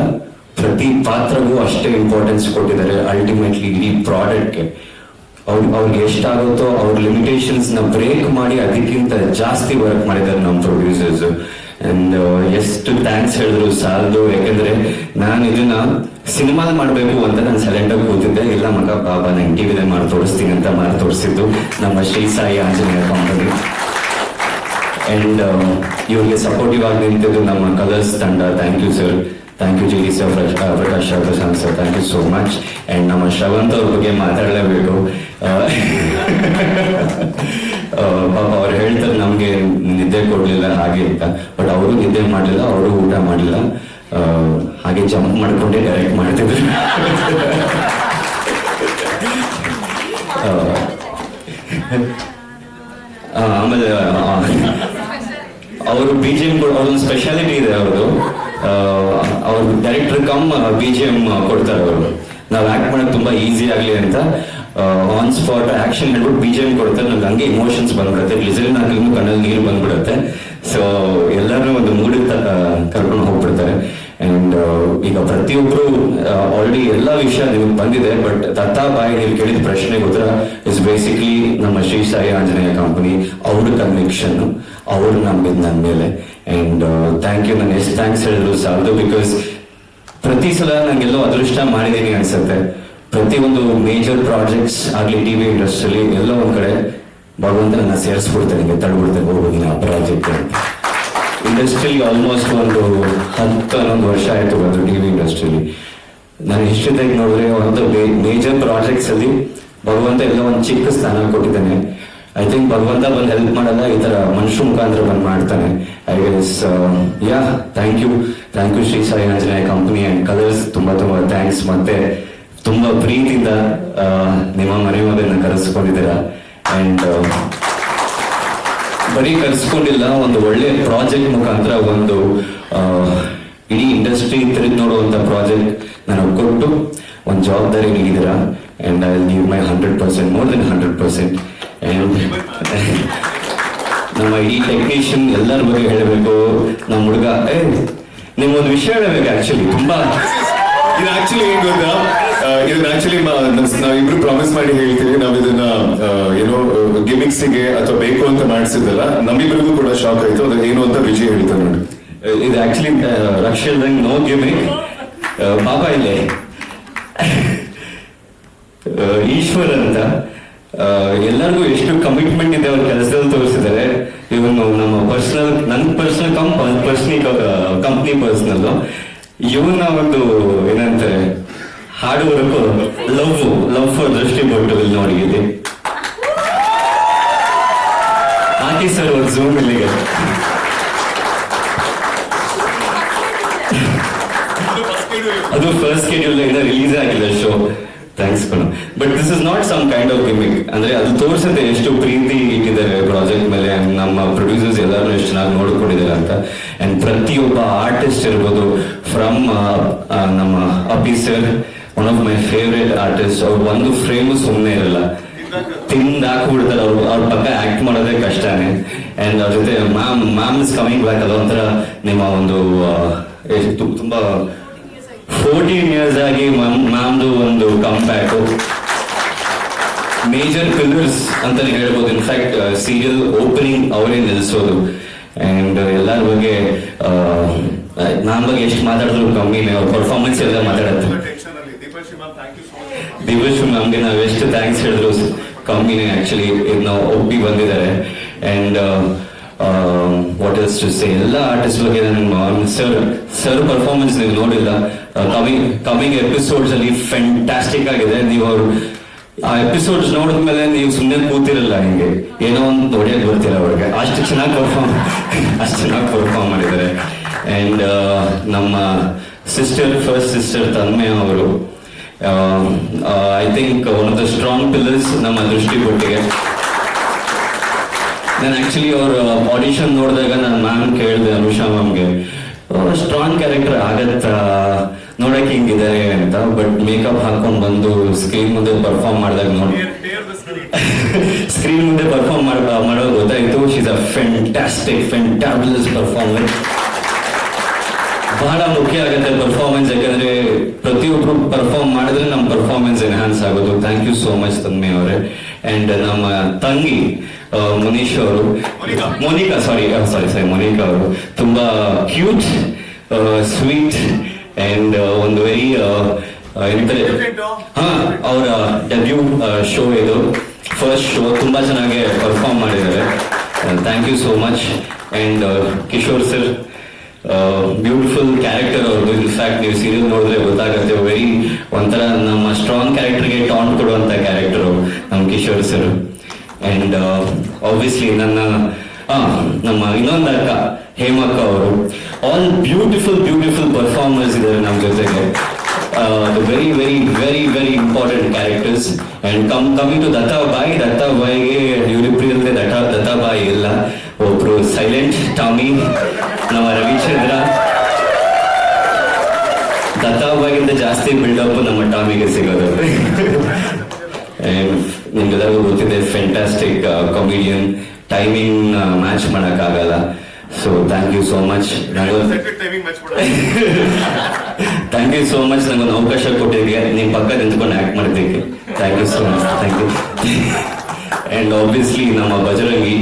ಪ್ರತಿ ಪಾತ್ರಗೂ ಅಷ್ಟೇ ಇಂಪಾರ್ಟೆನ್ಸ್ ಕೊಟ್ಟಿದ್ದಾರೆ. ಅಲ್ಟಿಮೇಟ್ಲಿ ಇಡೀ ಪ್ರಾಡಕ್ಟ್ಗೆ ಅವ್ರಿಗೆ ಎಷ್ಟಾಗುತ್ತೋ ಅವ್ರ ಲಿಮಿಟೇಷನ್ಸ್ ನ ಬ್ರೇಕ್ ಮಾಡಿ ಅದಕ್ಕಿಂತ ಜಾಸ್ತಿ ವರ್ಕ್ ಮಾಡಿದ್ದಾರೆ ನಮ್ಮ ಪ್ರೊಡ್ಯೂಸರ್ಸ್. ಅಂಡ್ ಎಷ್ಟು ಥ್ಯಾಂಕ್ಸ್ ಹೇಳಿದ್ರು ಸಾಲದು. ಯಾಕಂದ್ರೆ ನಾನು ಇದನ್ನ ಸಿನಿಮಾ ಮಾಡಬೇಕು ಅಂತ ನಾನು ಸೈಲೆಂಟ್ ಆಗಿ ಕೂತಿದ್ದೆ. ಇಲ್ಲ ಮಗ ಬಾಬಾ ನಂಗೆ ಟಿವಿದೆ ಮಾಡಿ ತೋರಿಸ್ತೀನಿ ಅಂತ ಮಾಡಿ ತೋರಿಸಿದ್ದು ನಮ್ಮ ಶ್ರೀ ಸಾಯಿ ಆಂಜನೇಯ ಕಂಪನಿ. ಅಂಡ್ ಇವ್ರಿಗೆ ಸಪೋರ್ಟಿವ್ ಆಗಿ ನಿಂತಿದ್ದು ನಮ್ಮ ಕಲರ್ಸ್ ತಂಡ. Thank you sir, thank you JD sir, Prakash Prashanth sir, thank you so much. And ನಮ್ಮ ಶ್ರವಂತ್ ಅವ್ರ ಬಗ್ಗೆ ಮಾತಾಡಲೇಬೇಕು. ಪಾಪ ಅವ್ರು ಹೇಳ್ತಾರೆ ನಮ್ಗೆ ನಿದ್ದೆ ಕೊಡ್ಲಿಲ್ಲ ಹಾಗೆ ಅಂತ. ಬಟ್ ಅವರು ನಿದ್ದೆ ಮಾಡಲಿಲ್ಲ, ಅವರು ಊಟ ಮಾಡಲಿಲ್ಲ, ಹಾಗೆ ಜಂಪ್ ಮಾಡ್ಕೊಂಡೇ ಡೈರೆಕ್ಟ್ ಮಾಡ್ತಿದ್ರು. ಆಮೇಲೆ ಅವರು BGM ಅವ್ರೊಂದು ಸ್ಪೆಷಾಲಿಟಿ ಇದೆ ಅವ್ರದ್ದು. ಅವ್ರು ಡೈರೆಕ್ಟರ್ ಕಮ್ BGM ಕೊಡ್ತಾರೆ ಅವರು. ನಾವು ಆಕ್ಟ್ ಮಾಡೋದು ತುಂಬಾ ಈಸಿ ಆಗ್ಲಿ ಅಂತ ಆನ್ ಸ್ಪಾಟ್ ಆಕ್ಷನ್ ಹೇಳ್ಬಿಟ್ಟು BGM ಕೊಡ್ತಾರೆ. ನಮ್ಗೆ ಹಂಗೆ ಇಮೋಷನ್ಸ್ ಬಂದ್ಬಿಡುತ್ತೆ, ಗ್ಲಿಸರಿನ್ ಹಾಕಿದ್ರು ಕಣ್ಣಲ್ಲಿ ನೀರು ಬಂದ್ಬಿಡುತ್ತೆ. ಸೊ ಎಲ್ಲರೂ ಒಂದು ಮೂಡಿಗೆ ಕರ್ಕೊಂಡು ಹೋಗ್ಬಿಡ್ತಾರೆ. ಅಂಡ್ ಈಗ ಪ್ರತಿಯೊಬ್ರು ಆಲ್ರೆಡಿ ಎಲ್ಲ ವಿಷಯ ನಿಮಗೆ ಬಂದಿದೆ. ಬಟ್ ದತ್ತಾಬಾಯಿ ನೀವು ಕೇಳಿದ ಪ್ರಶ್ನೆಗೆ ಉತ್ತರ ಇಸ್ ಬೇಸಿಕ್ಲಿ ನಮ್ಮ ಶ್ರೀ ಸಾಯಿ ಆಂಜನೇಯ ಕಂಪನಿ. ಅವ್ರ ಕನ್ವಿಕ್ಷನ್, ಅವ್ರು ನಂಬಿದ್ ನನ್ನ ಮೇಲೆ. And thank you. ನಾನು ಎಷ್ಟು ಥ್ಯಾಂಕ್ಸ್ ಹೇಳಿದ್ರು ಸಾಲದು. ಬಿಕಾಸ್ ಪ್ರತಿ ಸಲ ನಂಗೆಲ್ಲೋ ಅದೃಷ್ಟ ಮಾಡಿದೀನಿ ಅನ್ಸುತ್ತೆ. ಪ್ರತಿಯೊಂದು ಮೇಜರ್ ಪ್ರಾಜೆಕ್ಟ್ಸ್ ಆಗಲಿ TV ಇಂಡಸ್ಟ್ರಿಯಲ್ಲಿ ಎಲ್ಲೋ ಒಂದ್ ಕಡೆ ಭಗವಂತ ನನ್ನ ಸೇರಿಸ್ಬಿಡ್ತಾರೆ, ಹಿಂಗೆ ತಳ್ಬಿಡ್ತಾರೆ, ಹೋಗೋದಿನ ಆ ಪ್ರಾಜೆಕ್ಟ್ ಅಂತ. ಇಂಡಸ್ಟ್ರಿಯಲ್ಲಿ ಆಲ್ಮೋಸ್ಟ್ ಒಂದು 10-11 ವರ್ಷ ಆಯ್ತು ಬಂದು TV ಇಂಡಸ್ಟ್ರಿಯಲ್ಲಿ. ನಾನು ಹಿಸ್ಟ್ರಿ ತೆಗೆದು ನೋಡಿದ್ರೆ ಒಂದು ಮೇಜರ್ ಪ್ರಾಜೆಕ್ಟ್ಸ್ ಅಲ್ಲಿ ಭಗವಂತ ಎಲ್ಲ ಒಂದು ಚಿಕ್ಕ ಸ್ಥಾನ ಕೊಟ್ಟಿದ್ದಾನೆ. ಐ ಥಿಂಕ್ ಭಗವಂತ ಬಂದು ಹೆಲ್ಪ್ ಮಾಡಲ್ಲ, ಈ ತರ ಮನುಷ್ಯ ಮುಖಾಂತರ ಬಂದು ಮಾಡ್ತಾನೆ. I guess ya thank you Shri Sai Anjaneya company and Colors. ತುಂಬಾ ಥ್ಯಾಂಕ್ಸ್. ಮತ್ತೆ ತುಂಬಾ ಪ್ರೀತಿಯಿಂದ ನಿಮ್ಮ ಮನೆ ಮಗನ್ನ ಕರೆಸ್ಕೊಂಡಿದ್ದೀರಾ. ಅಂಡ್ ಬರೀ ಕರೆಸ್ಕೊಂಡಿಲ್ಲ, ಒಂದು ಒಳ್ಳೆ ಪ್ರಾಜೆಕ್ಟ್ ಮುಖಾಂತರ ಒಂದು ಇಡೀ ಇಂಡಸ್ಟ್ರಿ ತಿರುಗಿ ನೋಡುವಂತ ಪ್ರಾಜೆಕ್ಟ್ ನನಗೆ ಕೊಟ್ಟು ಒಂದು ಜವಾಬ್ದಾರಿ ನೀಡಿದ್ದೀರಾ. And I will give my 100%, more than 100%. And ನಮ್ಮ ಇಡೀ ಟೆಕ್ನಿಷಿಯನ್ ಎಲ್ಲರ ಬಗ್ಗೆ ಹೇಳಬೇಕು. ನಮ್ಮ ಹುಡುಗ ನಿಮ್ಗೊಂದು ವಿಷಯ ಹೇಳಬೇಕು. ಆಕ್ಚುಲಿ ತುಂಬಾ ಇದು ಆಕ್ಚುಲಿ ಏನ್ ಗೊತ್ತಾ, ಇದನ್ನ ಆಕ್ಚುಲಿ ನಾವಿಬ್ರು ಪ್ರಾಮಿಸ್ ಮಾಡಿ ಹೇಳ್ತೀವಿ. ನಾವ್ ಇದನ್ನ ಏನೋ ಗಿಮಿಕ್ಸ್ ಗೆ ಅಥವಾ ಬೇಕು ಅಂತ ಮಾಡಿಸಿದ್ದಲ್ಲ, ನಮ್ಮಿಬ್ರಿಗೂ ಕೂಡ ಶಾಕ್ ಆಯ್ತು. ಅದು ಏನು ಅಂತ ವಿಜಯ್ ಹೇಳ್ತಾರೆ ನೋಡಿ. ಇದು ಆಕ್ಚುಲಿ ರಕ್ಷಲ್ದಂಗ್ ನೋ ಗಿಮಿಕ್. ಬಾಬಾ ಇಲ್ಲೇ ಈಶ್ವರ್ ಅಂತ ಎಲ್ಲರಿಗೂ ಎಷ್ಟು ಕಮಿಟ್ಮೆಂಟ್ ಇದೆ ಅವ್ರ ಕೆಲಸದಲ್ಲಿ ತೋರಿಸಿದ್ದಾರೆ. ಇವನು ನಮ್ಮ ನನ್ನ ಪರ್ಸನಲ್ ಕಂಪ್ನಿ ಪರ್ಸನಲ್. ಇವನ್ನ ಒಂದು ಏನಂತಾರೆ ಹಾರ್ಡ್ ವರ್ಕ್, ಲವ್ ಫಾರ್ ದೃಷ್ಟಿ ಕೊಟ್ಟು ಇಲ್ಲಿ ನೋಡಿ ಇದೆ. ಹಾಕಿ ಸರ್ ಒಂದು ಝೂಮ್ ಇಲ್ಲಿಗೆ. ಅದು ಫಸ್ಟ್ ಶೆಡ್ಯೂಲ್ ಏನೋ ರಿಲೀಸ್ ಆಗಿಲ್ಲ ಶೋ. ಥ್ಯಾಂಕ್ಸ್ ಕಣೋ. But this is not some kind of gimmick. ಅಂದ್ರೆ ಅದು ತೋರಿಸುತ್ತೆ ಎಷ್ಟು ಪ್ರೀತಿ ಇಟ್ಟಿದ್ದಾರೆ ಪ್ರಾಜೆಕ್ಟ್ ಮೇಲೆ. ನಮ್ಮ ಪ್ರೊಡ್ಯೂಸರ್ಸ್ ಎಲ್ಲರೂ ಎಷ್ಟು ಚೆನ್ನಾಗಿ ನೋಡ್ಕೊಂಡಿದ್ದಾರೆ ಅಂತ. ಅಂಡ್ ಪ್ರತಿಯೊಬ್ಬ ಆರ್ಟಿಸ್ಟ್ ಇರ್ಬೋದು, ಫ್ರಮ್ ನಮ್ಮ ಅಪಿ sir, one of my favourite artist. ಅವ್ರು ಒಂದು ಫ್ರೇಮು ಸುಮ್ಮನೆ ಇರಲ್ಲ. ತಿಂದು ಹಾಕ್ಬಿಡ್ತಾರೆ ಅವ್ರ ಪಕ್ಕ ಆಕ್ಟ್ ಮಾಡೋದೇ ಕಷ್ಟನೇ. ಅಂಡ್ ಅವ್ರ ಜೊತೆ ಮ್ಯಾಮ್ ಇಸ್ ಕಮಿಂಗ್ ಬ್ಯಾಕ್, ಅದೊಂಥರ ನಿಮ್ಮ ಒಂದು ತುಂಬಾ 14 years ಆಗಿ ಮ್ಯಾಮ್ದು ಒಂದು ಕಮ್ ಬ್ಯಾಕು, ಮೇಜರ್ ಪಿಲ್ಲರ್ಸ್ ಅಂತಾನೆ ಹೇಳ್ಬೋದು. ಇನ್ಫ್ಯಾಕ್ಟ್ ಸೀರಿಯಲ್ ಓಪನಿಂಗ್ ಅವರೇ ನಿಲ್ಲಿಸೋದು. ಅಂಡ್ ಎಲ್ಲರ ಬಗ್ಗೆ ನನ್ನ ಬಗ್ಗೆ ಎಷ್ಟು ಮಾತಾಡಿದ್ರು ಕಮ್ಮಿನೇ, ಅವ್ರ ಪರ್ಫಾರ್ಮೆನ್ಸ್ ಎಲ್ಲ ಮಾತಾಡುತ್ತೆ. ದೀಪಶ್ರೀ ಮ್ಯಾಮ್ಗೆ ನಾವು ಎಷ್ಟು ಥ್ಯಾಂಕ್ಸ್ ಹೇಳಿದ್ರು ಕಮ್ಮಿನೇ. ಆಕ್ಚುಲಿ ಇದು ನಾವು ಒಪ್ಪಿ ಬಂದಿದ್ದಾರೆ. And what else to say, ಎಲ್ಲ ಆರ್ಟಿಸ್ಟ್ ಬಗ್ಗೆ ಸರ್ ಪರ್ಫಾರ್ಮೆನ್ಸ್ ನೀವು ನೋಡಿಲ್ಲ. ಕಮಿಂಗ್ ಎಪಿಸೋಡ್ಸ್ ಅಲ್ಲಿ ಫ್ಯಾಂಟಾಸ್ಟಿಕ್ ಆಗಿದೆ. ನೀವು ಅವರು ಆ ಎಪಿಸೋಡ್ಸ್ ನೋಡಿದ್ಮೇಲೆ ನೀವು ಸುಮ್ಮನೆ ಕೂತಿರಲ್ಲ, ಹಿಂಗೆ ಏನೋ ಒಂದು ಹೊಡೆಯೋದು ಬರ್ತೀರ ಅವ್ರಿಗೆ. ಅಷ್ಟು ಚೆನ್ನಾಗಿ ಪರ್ಫಾರ್ಮ್ ಮಾಡಿದ್ದಾರೆ. ಅಂಡ್ ನಮ್ಮ ಫಸ್ಟ್ ಸಿಸ್ಟರ್ ತನ್ಮಯ ಅವರು, I think one of the strong pillars ನಮ್ಮ ದೃಷ್ಟಿ ಪಟ್ಟಿಗೆ. ನಾನು ಆಕ್ಚುಲಿ ಅವ್ರ ಆಡಿಷನ್ ನೋಡಿದಾಗ ನಾನು ಮ್ಯಾಮ್ ಕೇಳಿದೆ, ಅನುಷಾ ಮ್ಯಾಮ್ಗೆ, ಸ್ಟ್ರಾಂಗ್ ಕ್ಯಾರೆಕ್ಟರ್ ಆಗತ್ತಾ ನೋಡಕ್ಕೆ ಹಿಂಗಿದ್ದಾರೆ ಅಂತ. ಬಟ್ ಮೇಕಪ್ ಹಾಕೊಂಡು ಬಂದು ಸ್ಕ್ರೀನ್ ಮುಂದೆ ಪರ್ಫಾರ್ಮ್ ಮಾಡಿದಾಗ ನೋಡಿ ಸ್ಕ್ರೀನ್ ಮುಂದೆ ಪರ್ಫಾರ್ಮ್ ಮಾಡೋದು ಗೊತ್ತಾಯ್ತು. She's a fantabulous performance. ಬಹಳ ಮುಖ್ಯ ಆಗುತ್ತೆ ಪರ್ಫಾರ್ಮೆನ್ಸ್, ಯಾಕಂದ್ರೆ ಪ್ರತಿಯೊಬ್ರು ಪರ್ಫಾರ್ಮ್ ಮಾಡಿದ್ರೆ ನಮ್ಮ ಪರ್ಫಾರ್ಮೆನ್ಸ್ ಎನ್ಹಾನ್ಸ್ ಆಗೋದು. Thank you so much Tanmaya ಅವರೇ. ಅಂಡ್ ನಮ್ಮ ತಂಗಿ ಮುನೀಶ್ ಅವರು, ಮೋನಿಕಾ ಅವರು ತುಂಬಾ ಕ್ಯೂಟ್, ಸ್ವೀಟ್ ಅಂಡ್ ಒಂದು ವೆರಿ ಅವರ ಡೆಬ್ಯೂ ಶೋ ಇದು, ಫಸ್ಟ್ ಶೋ, ತುಂಬಾ ಚೆನ್ನಾಗಿ ಪರ್ಫಾರ್ಮ್ ಮಾಡಿದ್ದಾರೆ. Thank you so much. And Kishore sir, beautiful character ಅವ್ರದ್ದು. ಇನ್ಫ್ಯಾಕ್ಟ್ ನೀವು ಸೀರಿಯಲ್ ನೋಡಿದ್ರೆ ಗೊತ್ತಾಗುತ್ತೆ, ವೆರಿ ಒಂಥರ ನಮ್ಮ ಸ್ಟ್ರಾಂಗ್ ಕ್ಯಾರೆಕ್ಟರ್ಗೆ ಟಾಂಟ್ ಕೊಡುವಂತ ಕ್ಯಾರೆಕ್ಟರ್ ನಮ್ಮ ಕಿಶೋರ್ ಸರ್. ಅಂಡ್ ಆಬ್ವಿಯಸ್ಲಿ ನಮ್ಮ ಇನ್ನೊಂದು ಅಕ್ಕ ಹೇಮಕ್ಕ ಅವರು, ಆಲ್ ಬ್ಯೂಟಿಫುಲ್ ಪರ್ಫಾರ್ಮರ್ಸ್ ಇದ್ದಾರೆ ನಮ್ಮ ಜೊತೆಗೆ. Very very very very important characters. And coming to ದತ್ತಾಬಾಯಿಗೆ ಇವರಿಬ್ಬರಿಲ್ಲದೆ ದತ್ತಾಬಾಯಿ ಇಲ್ಲ. ಒಬ್ರು ಸೈಲೆಂಟ್ ಟಾಮಿ, ನಮ್ಮ ರವಿಚಂದ್ರ. ದತ್ತಾಬಾಯಿಗಿಂತ ಜಾಸ್ತಿ ಬಿಲ್ಡಪ್ ನಮ್ಮ ಟಾಮಿಗೆ ಸಿಗೋದು. ನಿಮ್ಗೆಲ್ಲರಿಗೂ ಗೊತ್ತಿದೆ, ಫ್ಯಾಂಟಾಸ್ಟಿಕ್ ಕಾಮಿಡಿಯನ್, ಟೈಮಿಂಗ್ ಮ್ಯಾಚ್ ಮಾಡೋಕ್ಕಾಗಲ್ಲ. So thank you so much. Thank you so much, ನಂಗೊಂದು ಅವಕಾಶ ಕೊಟ್ಟಿದ್ದೀವಿ, ನಿಮ್ಮ ಪಕ್ಕ ನಿಂತ್ಕೊಂಡು ಆಕ್ಟ್ ಮಾಡಿದ್ದಕ್ಕೆ thank you so much. Thank you. And obviously ನಮ್ಮ ಬಜರಂಗಿ,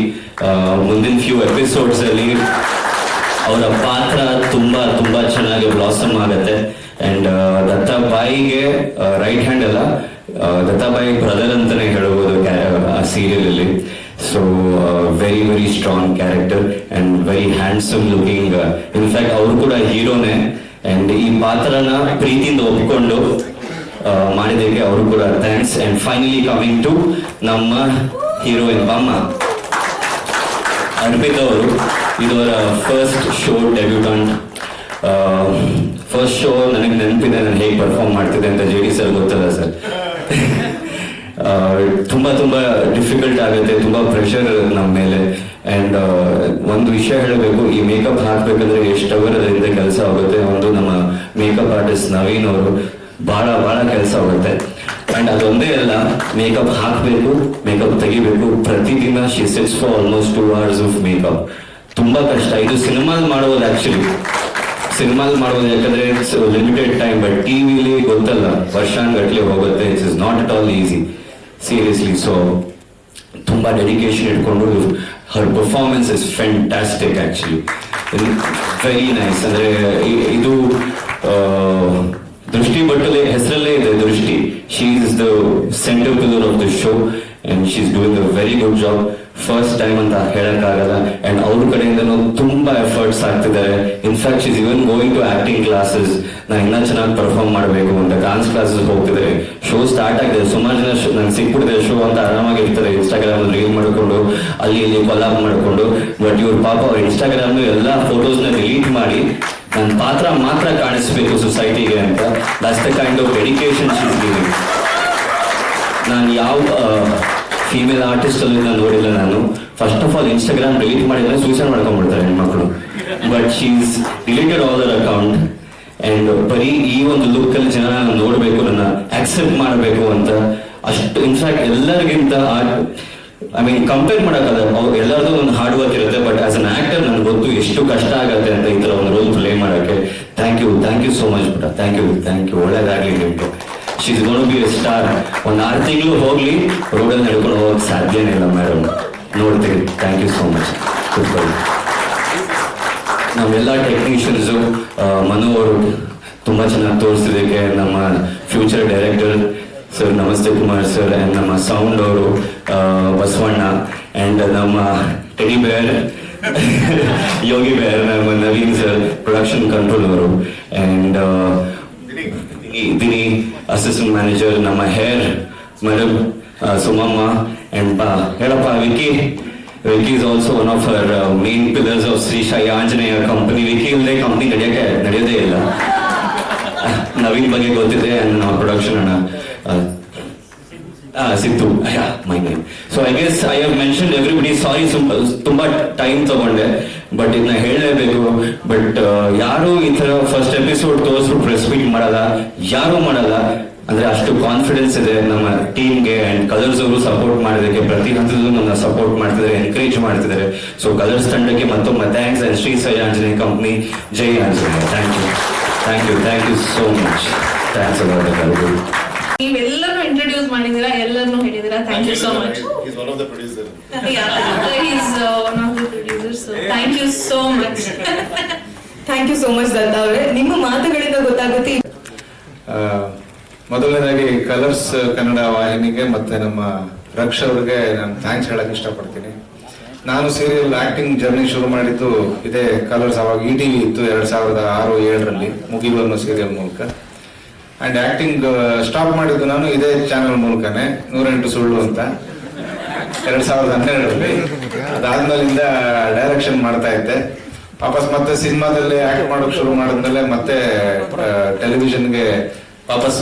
ಮುಂದಿನ ಫ್ಯೂ ಎಪಿಸೋಡ್ಸ್ ಅಲ್ಲಿ ಅವರ ಪಾತ್ರ ತುಂಬಾ ಚೆನ್ನಾಗಿ ಬ್ಲಾಸಮ್ ಆಗುತ್ತೆ. ಅಂಡ್ ದತ್ತಾಬಾಯಿಗೆ ರೈಟ್ ಹ್ಯಾಂಡ್ ಅಲ್ಲ, ದತ್ತಾಬಾಯಿ ಬ್ರದರ್ ಅಂತಾನೆ ಹೇಳ್ಬೋದು ಆ ಸೀರಿಯಲ್ ಅಲ್ಲಿ. So very very strong character and very handsome looking. In fact ಅವರು ಕೂಡ ಹೀರೋನೇ. ಅಂಡ್ ಈ ಪಾತ್ರನ ಪ್ರೀತಿಯಿಂದ ಒಪ್ಕೊಂಡು ಮಾಡಿದಕ್ಕೆ ಅವರು ಕೂಡ thanks. And finally coming to ನಮ್ಮ ಹೀರೋಯಿನ್ ಬಾಮ್ಮ ಅರ್ಪಿತಾ ಅವರು, ಇದು ಅವರ first show, debutant first show. ನನಗೆ ನೆನಪಿದೆ ನಾನು ಹೇಗೆ ಪರ್ಫಾರ್ಮ್ ಮಾಡ್ತಿದ್ದೆ ಅಂತ. JD ಸರ್ ಗೊತ್ತಲ್ಲ ಸರ್, ತುಂಬಾ ಡಿಫಿಕಲ್ಟ್ ಆಗುತ್ತೆ, ತುಂಬಾ ಪ್ರೆಷರ್ ನಮ್ಮ ಮೇಲೆ. ಅಂಡ್ ಒಂದು ವಿಷಯ ಹೇಳಬೇಕು, ಈ ಮೇಕಪ್ ಹಾಕ್ಬೇಕಂದ್ರೆ ಎಷ್ಟು ಅವರ್ ಅದರಿಂದ ಕೆಲಸ ಆಗುತ್ತೆ. ಒಂದು ನಮ್ಮ ಮೇಕಪ್ ಆರ್ಟಿಸ್ಟ್ ನವೀನ್ ಅವರು ಬಹಳ ಕೆಲಸ ಆಗುತ್ತೆ. ಅಂಡ್ ಅದೊಂದೇ ಅಲ್ಲ, ಮೇಕಪ್ ಹಾಕಬೇಕು, ಮೇಕಪ್ ತೆಗಿಬೇಕು, ಪ್ರತಿದಿನ she sits for almost 2 hours of makeup. ತುಂಬಾ ಕಷ್ಟ. ಇದು ಸಿನಿಮಾಲ್ ಮಾಡೋದು, ಆಕ್ಚುಲಿ ಸಿನಿಮಾಲ್ ಮಾಡೋದು, ಯಾಕಂದ್ರೆ ಇಟ್ಸ್ ಲಿಮಿಟೆಡ್ ಟೈಮ್. ಬಟ್ ಟಿವಿಲಿ ಗೊತ್ತಲ್ಲ, ವರ್ಷಾನ್ಗಟ್ಲೆ ಹೋಗುತ್ತೆ. It's is not at all easy, seriously. So ತುಂಬಾ ಡೆಡಿಕೇಶನ್ ಇಟ್ಕೊಂಡು her performance is fantastic, actually very nice. ಅಂದ್ರೆ ಇದು ದೃಷ್ಟಿ ಬಟ್ಟಲೆ ಹೆಸರಲ್ಲೇ ಇದೆ, Drishti. She is the center pillar of the show and she is doing a very good job. First time ಅಂತ ಹೇಳಕ್ಕಾಗಲ್ಲ. And ಅವ್ರ ಕಡೆಯಿಂದನೂ ತುಂಬಾ ಎಫರ್ಟ್ಸ್ ಆಗ್ತಿದ್ದಾರೆ. In fact she is even going to acting classes. ನಾನು ಇನ್ನೂ ಚೆನ್ನಾಗಿ ಪರ್ಫಾರ್ಮ್ ಮಾಡಬೇಕು ಅಂತ ಡಾನ್ಸ್ ಕ್ಲಾಸಸ್ ಹೋಗ್ತಿದ್ದಾರೆ. ಶೋ ಸ್ಟಾರ್ಟ್ ಆಗಿದೆ, ಸುಮಾರು ಜನ ನಂಗೆ ಸಿಕ್ಬಿಟ್ಟಿದೆ ಶೋ ಅಂತ ಆರಾಮಾಗಿರ್ತಾರೆ, ಇನ್ಸ್ಟಾಗ್ರಾಮ್ ರೀಲ್ ಮಾಡಿಕೊಂಡು ಅಲ್ಲಿ ಇಲ್ಲಿ ಕೊಲಾಬ್ ಮಾಡಿಕೊಂಡು. ಬಟ್ ಇವ್ರ ಪಾಪ ಅವ್ರ ಇನ್ಸ್ಟಾಗ್ರಾಮ್ ಎಲ್ಲ ಫೋಟೋಸ್ನ ಡಿಲೀಟ್ ಮಾಡಿ ನನ್ನ ಪಾತ್ರ ಮಾತ್ರ ಕಾಣಿಸ್ಬೇಕು ಸೊಸೈಟಿಗೆ ಅಂತ. That's the kind of dedication she is giving. ನಾನು ಯಾವ ಫೀಮೇಲ್ ಆರ್ಟಿಸ್ಟ್ ಅಲ್ಲಿ ನಾನು ನೋಡಿಲ್ಲ. ನಾನು first of all Instagram delete ಮಾಡಿದ್ರೆ ಸೂಸೈಡ್ ಮಾಡ್ಕೊಂಡ್ಬಿಡ್ತಾರೆ ಹೆಣ್ಮಕ್ಳು. But she is deleted all their account. And ಬರೀ ಈ ಒಂದು ಲುಕ್ ಅಲ್ಲಿ ಜನ ನೋಡ್ಬೇಕು, ನನ್ನ ಆಕ್ಸೆಪ್ಟ್ ಮಾಡಬೇಕು ಅಂತ ಅಷ್ಟು ಇನ್ಫ್ಯಾಕ್ಟ್ ಎಲ್ಲರಿಗಿಂತ ಐ ಮೀನ್ ಕಂಪೇರ್ ಮಾಡೋಕ್ಕಲ್ಲ, ಅವ್ರು ಎಲ್ಲರದ್ದು ಒಂದು ಹಾರ್ಡ್ ವರ್ಕ್ ಇರುತ್ತೆ. ಬಟ್ ಆಸ್ ಅನ್ ಆಕ್ಟರ್ ನನ್ಗೆ ಗೊತ್ತು ಎಷ್ಟು ಕಷ್ಟ ಆಗುತ್ತೆ ಅಂತ ಈ ತರ ಒಂದು ರೋಲ್ ಪ್ಲೇ ಮಾಡೋಕ್ಕೆ. ಥ್ಯಾಂಕ್ ಯು ಸೋ ಮಚ್ ಪುಟ. Thank you. ಒಳ್ಳೇದಾಗ್ಲಿ ನಿಮ್ಗೆ. She is gonna be a star. ಒಂದು 6 ತಿಂಗಳು ಹೋಗ್ಲಿ, ರೋಡಲ್ಲಿ ನಡ್ಕೊಂಡು ಹೋಗಕ್ಕೆ ಸಾಧ್ಯನೇ ಇಲ್ಲ ಮೇಡಮ್. ನೋಡ್ತೀವಿ. Thank you so much. ನಾವೆಲ್ಲ ಟೆಕ್ನಿಷಿಯನ್ಸು, ಮನು ಅವರು ತುಂಬಾ ಚೆನ್ನಾಗಿ ತೋರಿಸಿದಕ್ಕೆ, ನಮ್ಮ ಫ್ಯೂಚರ್ ಡೈರೆಕ್ಟರ್ ಸರ್ ನಮಸ್ತೆ ಕುಮಾರ್ ಸರ್, ಅಂಡ್ ನಮ್ಮ ಸೌಂಡ್ ಅವರು ಬಸವಣ್ಣ, ಅಂಡ್ ನಮ್ಮ ಟೆಡಿ ಬೇರ್ ಯೋಗಿ ಬೇರ್, ನಮ್ಮ ನವೀನ್ ಸರ್ ಪ್ರೊಡಕ್ಷನ್ ಕಂಟ್ರೋಲ್ ಅವರು, ಅಂಡ್ ದಿನಿ ಅಸಿಸ್ಟೆಂಟ್ ಮ್ಯಾನೇಜರ್, ನಮ್ಮ ಹೇರ್ ಮೇಡಮ್ ಸುಮಮ್ಮ, ಅಂಡ್ ಹೇಳಪ್ಪ Vicky is also one of our main pillars of Sri Sai Anjaneya company. Vicky ಇಲ್ಲದೆ ಕಂಪ್ನಿ ನಡೆಯೋದೇ ಇಲ್ಲ. ನವೀನ್ ಬಗ್ಗೆ ಗೊತ್ತಿದೆ, ಅಂಡ್ ನಮ್ಮ ಪ್ರೊಡಕ್ಷನ್ ಅಣ್ಣ Siddu, my name. So I guess I have mention everybody. Sorry, ತುಂಬಾ ಟೈಮ್ ತಗೊಂಡೆ, ಬಟ್ ಇದನ್ನ ಹೇಳಲೇಬೇಕು. ಬಟ್ ಯಾರು ಈ ತರ ಫಸ್ಟ್ ಎಪಿಸೋಡ್ ತೋರಿಸ್ಬಿಟ್ಟು ಪ್ರೆಸ್ ಮೀಟ್ ಮಾಡಲ್ಲ, ಯಾರು ಮಾಡಲ್ಲ. ಅಂದ್ರೆ ಅಷ್ಟು ಕಾನ್ಫಿಡೆನ್ಸ್ ಇದೆ ನಮ್ಮ ಟೀಮ್ಗೆ. ಅಂಡ್ ಕಲರ್ಸ್ ಅವರು ಸಪೋರ್ಟ್ ಮಾಡೋದಕ್ಕೆ ಪ್ರತಿ ಹಂತದಲ್ಲೂ ನನ್ನ ಸಪೋರ್ಟ್ ಮಾಡ್ತಿದ್ದಾರೆ, ಎನ್ಕರೇಜ್ ಮಾಡ್ತಿದ್ದಾರೆ. ಸೊ ಕಲರ್ಸ್ ತಂಡಕ್ಕೆ ಮತ್ತೊಮ್ಮೆ thanks. And Shri Sai Anjaneya company, ಜೈ Anjaneya. Thank you so much. Thanks about ಎಲ್ಲರಿಗೂ. ನೀವೆಲ್ಲರೂ ಇಂಟ್ರೊಡ್ಯೂಸ್ ಮಾಡಿದ್ದೀರಾ, ಎಲ್ಲರನ್ನೂ ಹೇಳಿದ್ದೀರಾ. Thank you so much. He's one of the producers. He's one of the producers. So thank you so much. Thank you so much Datta ಅವರೇ. ನಿಮ್ಮ ಮಾತುಗಳಿಂದ ಗೊತ್ತಾಗುತ್ತೆ. ಮೊದಲನೇದಾಗಿ ಕಲರ್ಸ್ ಕನ್ನಡ ವಾಹಿನಿಗೆ ಮತ್ತೆ ನಮ್ಮ ರಕ್ಷ ಅವ್ರಿಗೆ ನಾನು ಥ್ಯಾಂಕ್ಸ್ ಹೇಳಕ್ ಇಷ್ಟಪಡ್ತೀನಿ. ನಾನು ಸೀರಿಯಲ್ ಆಕ್ಟಿಂಗ್ ಜರ್ನಿ ಶುರು ಮಾಡಿದ್ದು ಇದೇ ಕಲರ್ಸ್. ಅವಾಗ ETV ಇತ್ತು 2006-07 ಮುಗಿಲು ಅನ್ನೋ ಸೀರಿಯಲ್ ಮೂಲಕ. ಅಂಡ್ ಆಕ್ಟಿಂಗ್ ಸ್ಟಾಪ್ ಮಾಡಿದ್ದು ನಾನು ಇದೇ ಚಾನೆಲ್ ಮೂಲಕನೇ, 108 ಸುಳ್ಳು ಅಂತ 2012. ಅದಾದ್ಮೇಲಿಂದ ಡೈರೆಕ್ಷನ್ ಮಾಡ್ತಾ ಇದ್ದೆ. ವಾಪಸ್ ಮತ್ತೆ ಸಿನಿಮಾದಲ್ಲಿ ಆಕ್ಟ್ ಮಾಡೋಕ್ ಶುರು ಮಾಡಿದ್ಮೇಲೆ ಮತ್ತೆ ಟೆಲಿವಿಷನ್ಗೆ ವಾಪಸ್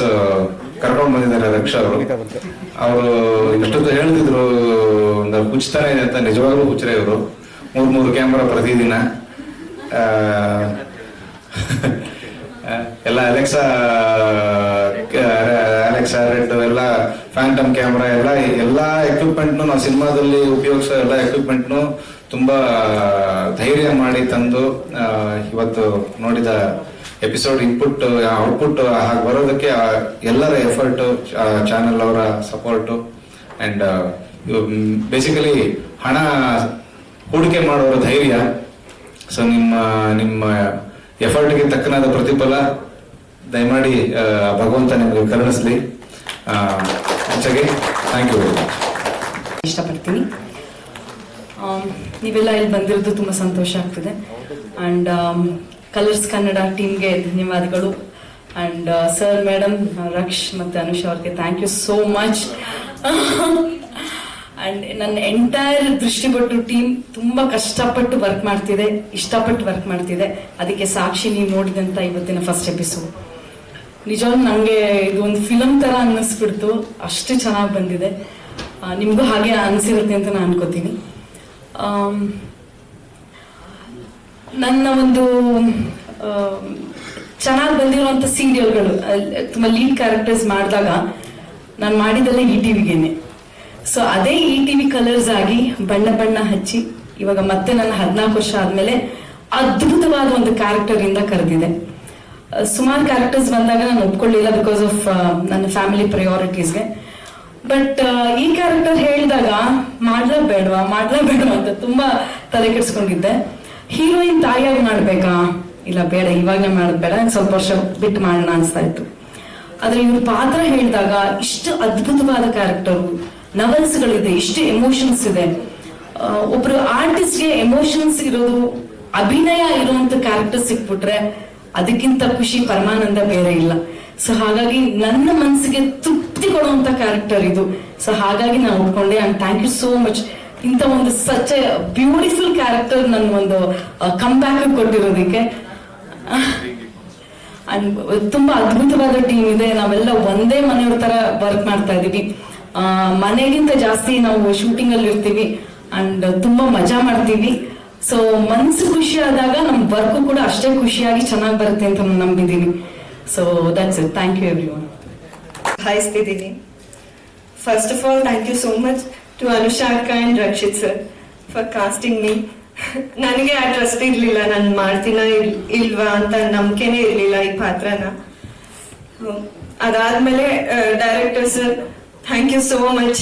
ಕರ್ಕೊಂಡು ಬಂದಿದ್ದಾರೆ ರಕ್ಷ ಅವರು. ಅವರು ಎಷ್ಟೊತ್ತು ಹೇಳ್ತಿದ್ರು, ಒಂದು ಹುಚ್ಚತಾನೆ ಇದೆ ಅಂತ. ನಿಜವಾಗ್ಲೂ ಹುಚ್ಚರೇ ಇವರು. 3 ಕ್ಯಾಮ್ರಾ ಪ್ರತಿದಿನ, ಎಲ್ಲ ಅಲೆಕ್ಸಾ ರೆಡ್, ಎಲ್ಲ ಫ್ಯಾಂಟಮ್ ಕ್ಯಾಮ್ರಾ, ಎಲ್ಲ ಎಕ್ವಿಪ್ಮೆಂಟ್ನು ನಾವು ಸಿನಿಮಾದಲ್ಲಿ ಉಪಯೋಗಿಸೋ ಎಲ್ಲ ಎಕ್ವಿಪ್ಮೆಂಟ್ನು ತುಂಬಾ ಧೈರ್ಯ ಮಾಡಿ ತಂದು ಇವತ್ತು ನೋಡಿದ ಎಪಿಸೋಡ್ ಇನ್ಪುಟ್ ಔಟ್ಪುಟ್ ಹಾಗೆ ಬರೋದಕ್ಕೆ ಎಲ್ಲರ ಎಫರ್ಟ್, ಚಾನೆಲ್ ಅವರ ಸಪೋರ್ಟು, ಅಂಡ್ ಬೇಸಿಕಲಿ ಹಣ ಹೂಡಿಕೆ ಮಾಡೋರ ಧೈರ್ಯ. ಸೊ ನಿಮ್ಮ ಎಫರ್ಟ್ಗೆ ತಕ್ಕನಾದ ಪ್ರತಿಫಲ ದಯಮಾಡಿ ಭಗವಂತ ನಿಮಗೆ ಕರುಣಿಸ್ಲಿ. ಹೆಚ್ಚಾಗಿ ಥ್ಯಾಂಕ್ ಯು ವೆರಿ ಮಚ್. ಇಷ್ಟಪಡ್ತೀನಿ. ನೀವೆಲ್ಲ ಇಲ್ಲಿ ಬಂದಿರೋದು ತುಂಬ ಸಂತೋಷ ಆಗ್ತಿದೆ. ಆ್ಯಂಡ್ ಕಲರ್ಸ್ ಕನ್ನಡ ಟೀಮ್ಗೆ ಧನ್ಯವಾದಗಳು. ಆ್ಯಂಡ್ ಸರ್, ಮೇಡಮ್, ರಕ್ಷ್ ಮತ್ತು ಅನುಷ್ ಅವ್ರಿಗೆ thank you so much. And ನನ್ನ ಎಂಟೈರ್ ದೃಷ್ಟಿಪಟ್ಟು ಟೀಮ್ ತುಂಬ ಕಷ್ಟಪಟ್ಟು ವರ್ಕ್ ಮಾಡ್ತಿದೆ, ಇಷ್ಟಪಟ್ಟು ವರ್ಕ್ ಮಾಡ್ತಿದೆ. ಅದಕ್ಕೆ ಸಾಕ್ಷಿ ನೀವು ನೋಡಿದಂಥ ಇವತ್ತಿನ ಫಸ್ಟ್ ಎಪಿಸೋಡ್. ನಿಜವಾಗ್ಲೂ ನನಗೆ ಇದು ಒಂದು ಫಿಲಮ್ ಥರ ಅನ್ನಿಸ್ಬಿಡ್ತು, ಅಷ್ಟು ಚೆನ್ನಾಗಿ ಬಂದಿದೆ. ನಿಮಗೂ ಹಾಗೆ ಅನಿಸಿರುತ್ತೆ ಅಂತ ನಾನು ಅನ್ಕೋತೀನಿ. ನನ್ನ ಒಂದು ಚೆನ್ನಾಗಿ ಬಂದಿರುವಂಥ ಸೀರಿಯಲ್ಗಳು ತುಂಬ ಲೀಡ್ ಕ್ಯಾರೆಕ್ಟರ್ಸ್ ಮಾಡಿದಾಗ ನಾನು ಮಾಡಿದಲ್ಲೇ ETVಗೇನೆ. ಸೊ ಅದೇ ETV ಕಲರ್ಸ್ ಆಗಿ ಬಣ್ಣ ಹಚ್ಚಿ ಇವಾಗ ಮತ್ತೆ ನನ್ನ 14 ವರ್ಷ ಆದಮೇಲೆ ಅದ್ಭುತವಾದ ಒಂದು ಕ್ಯಾರೆಕ್ಟರ್ ಇಂದ ಕರೆದಿದೆ. ಸುಮಾರು ಕ್ಯಾರೆಕ್ಟರ್ಸ್ ಬಂದಾಗ ನಾನು ಒಪ್ಕೊಳ್ಳಿಲ್ಲ, ಬಿಕಾಸ್ ಆಫ್ ನನ್ನ ಫ್ಯಾಮಿಲಿ ಪ್ರಯಾರಿಟೀಸ್ಗೆ. ಬಟ್ ಈ ಕ್ಯಾರೆಕ್ಟರ್ ಹೇಳಿದಾಗ ಮಾಡ್ಲೇಬೇಡವಾ ಅಂತ ತುಂಬಾ ತಲೆ ಕೆಡಿಸ್ಕೊಂಡಿದ್ದೆ. ಹೀರೋಯಿನ್ ತಾಯಿಯಾಗಿ ಮಾಡ್ಬೇಕಾ, ಇಲ್ಲ ಬೇಡ ಇವಾಗಲೇ ಮಾಡೋದು ಬೇಡ, ಸ್ವಲ್ಪ ವರ್ಷ ಬಿಟ್ಟು ಮಾಡೋಣ ಅನ್ಸ್ತಾ ಇತ್ತು. ಆದ್ರೆ ಇವ್ರ ಪಾತ್ರ ಹೇಳಿದಾಗ ಇಷ್ಟು ಅದ್ಭುತವಾದ ಕ್ಯಾರೆಕ್ಟರು, ನವಲ್ಸ್ಗಳಿದೆ, ಇಷ್ಟು ಎಮೋಷನ್ಸ್ ಇದೆ. ಒಬ್ರು ಆರ್ಟಿಸ್ಟ್ಗೆ ಎಮೋಷನ್ಸ್ ಇರೋದು, ಅಭಿನಯ ಇರುವಂತ ಕ್ಯಾರೆಕ್ಟರ್ ಸಿಕ್ಬಿಟ್ರೆ ಅದಕ್ಕಿಂತ ಖುಷಿ ಪರಮಾನಂದ ಬೇರೆ ಇಲ್ಲ. ಸೊ ಹಾಗಾಗಿ ನನ್ನ ಮನಸ್ಸಿಗೆ ತೃಪ್ತಿ ಕೊಡುವಂತ ಕ್ಯಾರೆಕ್ಟರ್ ಇದು. ಸೊ ಹಾಗಾಗಿ ನಾನು ಒಪ್ಕೊಂಡೆ. And thank you so much. ಇಂಥ ಒಂದು ಸಚ್ ಎ ಬ್ಯೂಟಿಫುಲ್ ಕ್ಯಾರೆಕ್ಟರ್ ನನ್ನ ಒಂದು ಕಮ್ ಬ್ಯಾಕ್ ಕೊಟ್ಟಿರೋದಕ್ಕೆ. ಅಂಡ್ ತುಂಬಾ ಅದ್ಭುತವಾದ ಟೀಮ್ ಇದೆ. ನಾವೆಲ್ಲ ಒಂದೇ ಮನೆಯವ್ರ ತರ ವರ್ಕ್ ಮಾಡ್ತಾ ಇದೀವಿ. ಮನೆಗಿಂತ ಜಾಸ್ತಿ ನಾವು ಶೂಟಿಂಗ್ ಅಲ್ಲಿ ಇರ್ತೀವಿ ಅಂಡ್ ತುಂಬಾ ಮಜಾ ಮಾಡ್ತೀವಿ. ಸೊ ಮನ್ಸು ಖುಷಿ ಆದಾಗ ನಮ್ ವರ್ಕ್ ಕೂಡ ಅಷ್ಟೇ ಖುಷಿಯಾಗಿ ಚೆನ್ನಾಗಿ ಬರುತ್ತೆ ಅಂತ ನಾನು ನಂಬಿದ್ದೀನಿ. So that's it. Thank you everyone. ಹಾಯಿಸ್ತಿದ್ದೀನಿ. First of all, thank you so much to Anushaka and Rakshit sir for casting me. ನನಗೆ ಆ ಟ್ರಸ್ಟ್ ಇರ್ಲಿಲ್ಲ, ನಾನು ಮಾಡ್ತೀನ ಇಲ್ವಾ ಅಂತ ನಂಬಿಕೆನೇ ಇರ್ಲಿಲ್ಲ ಈ ಪಾತ್ರನ. ಅದಾದ್ಮೇಲೆ director sir, thank you so much.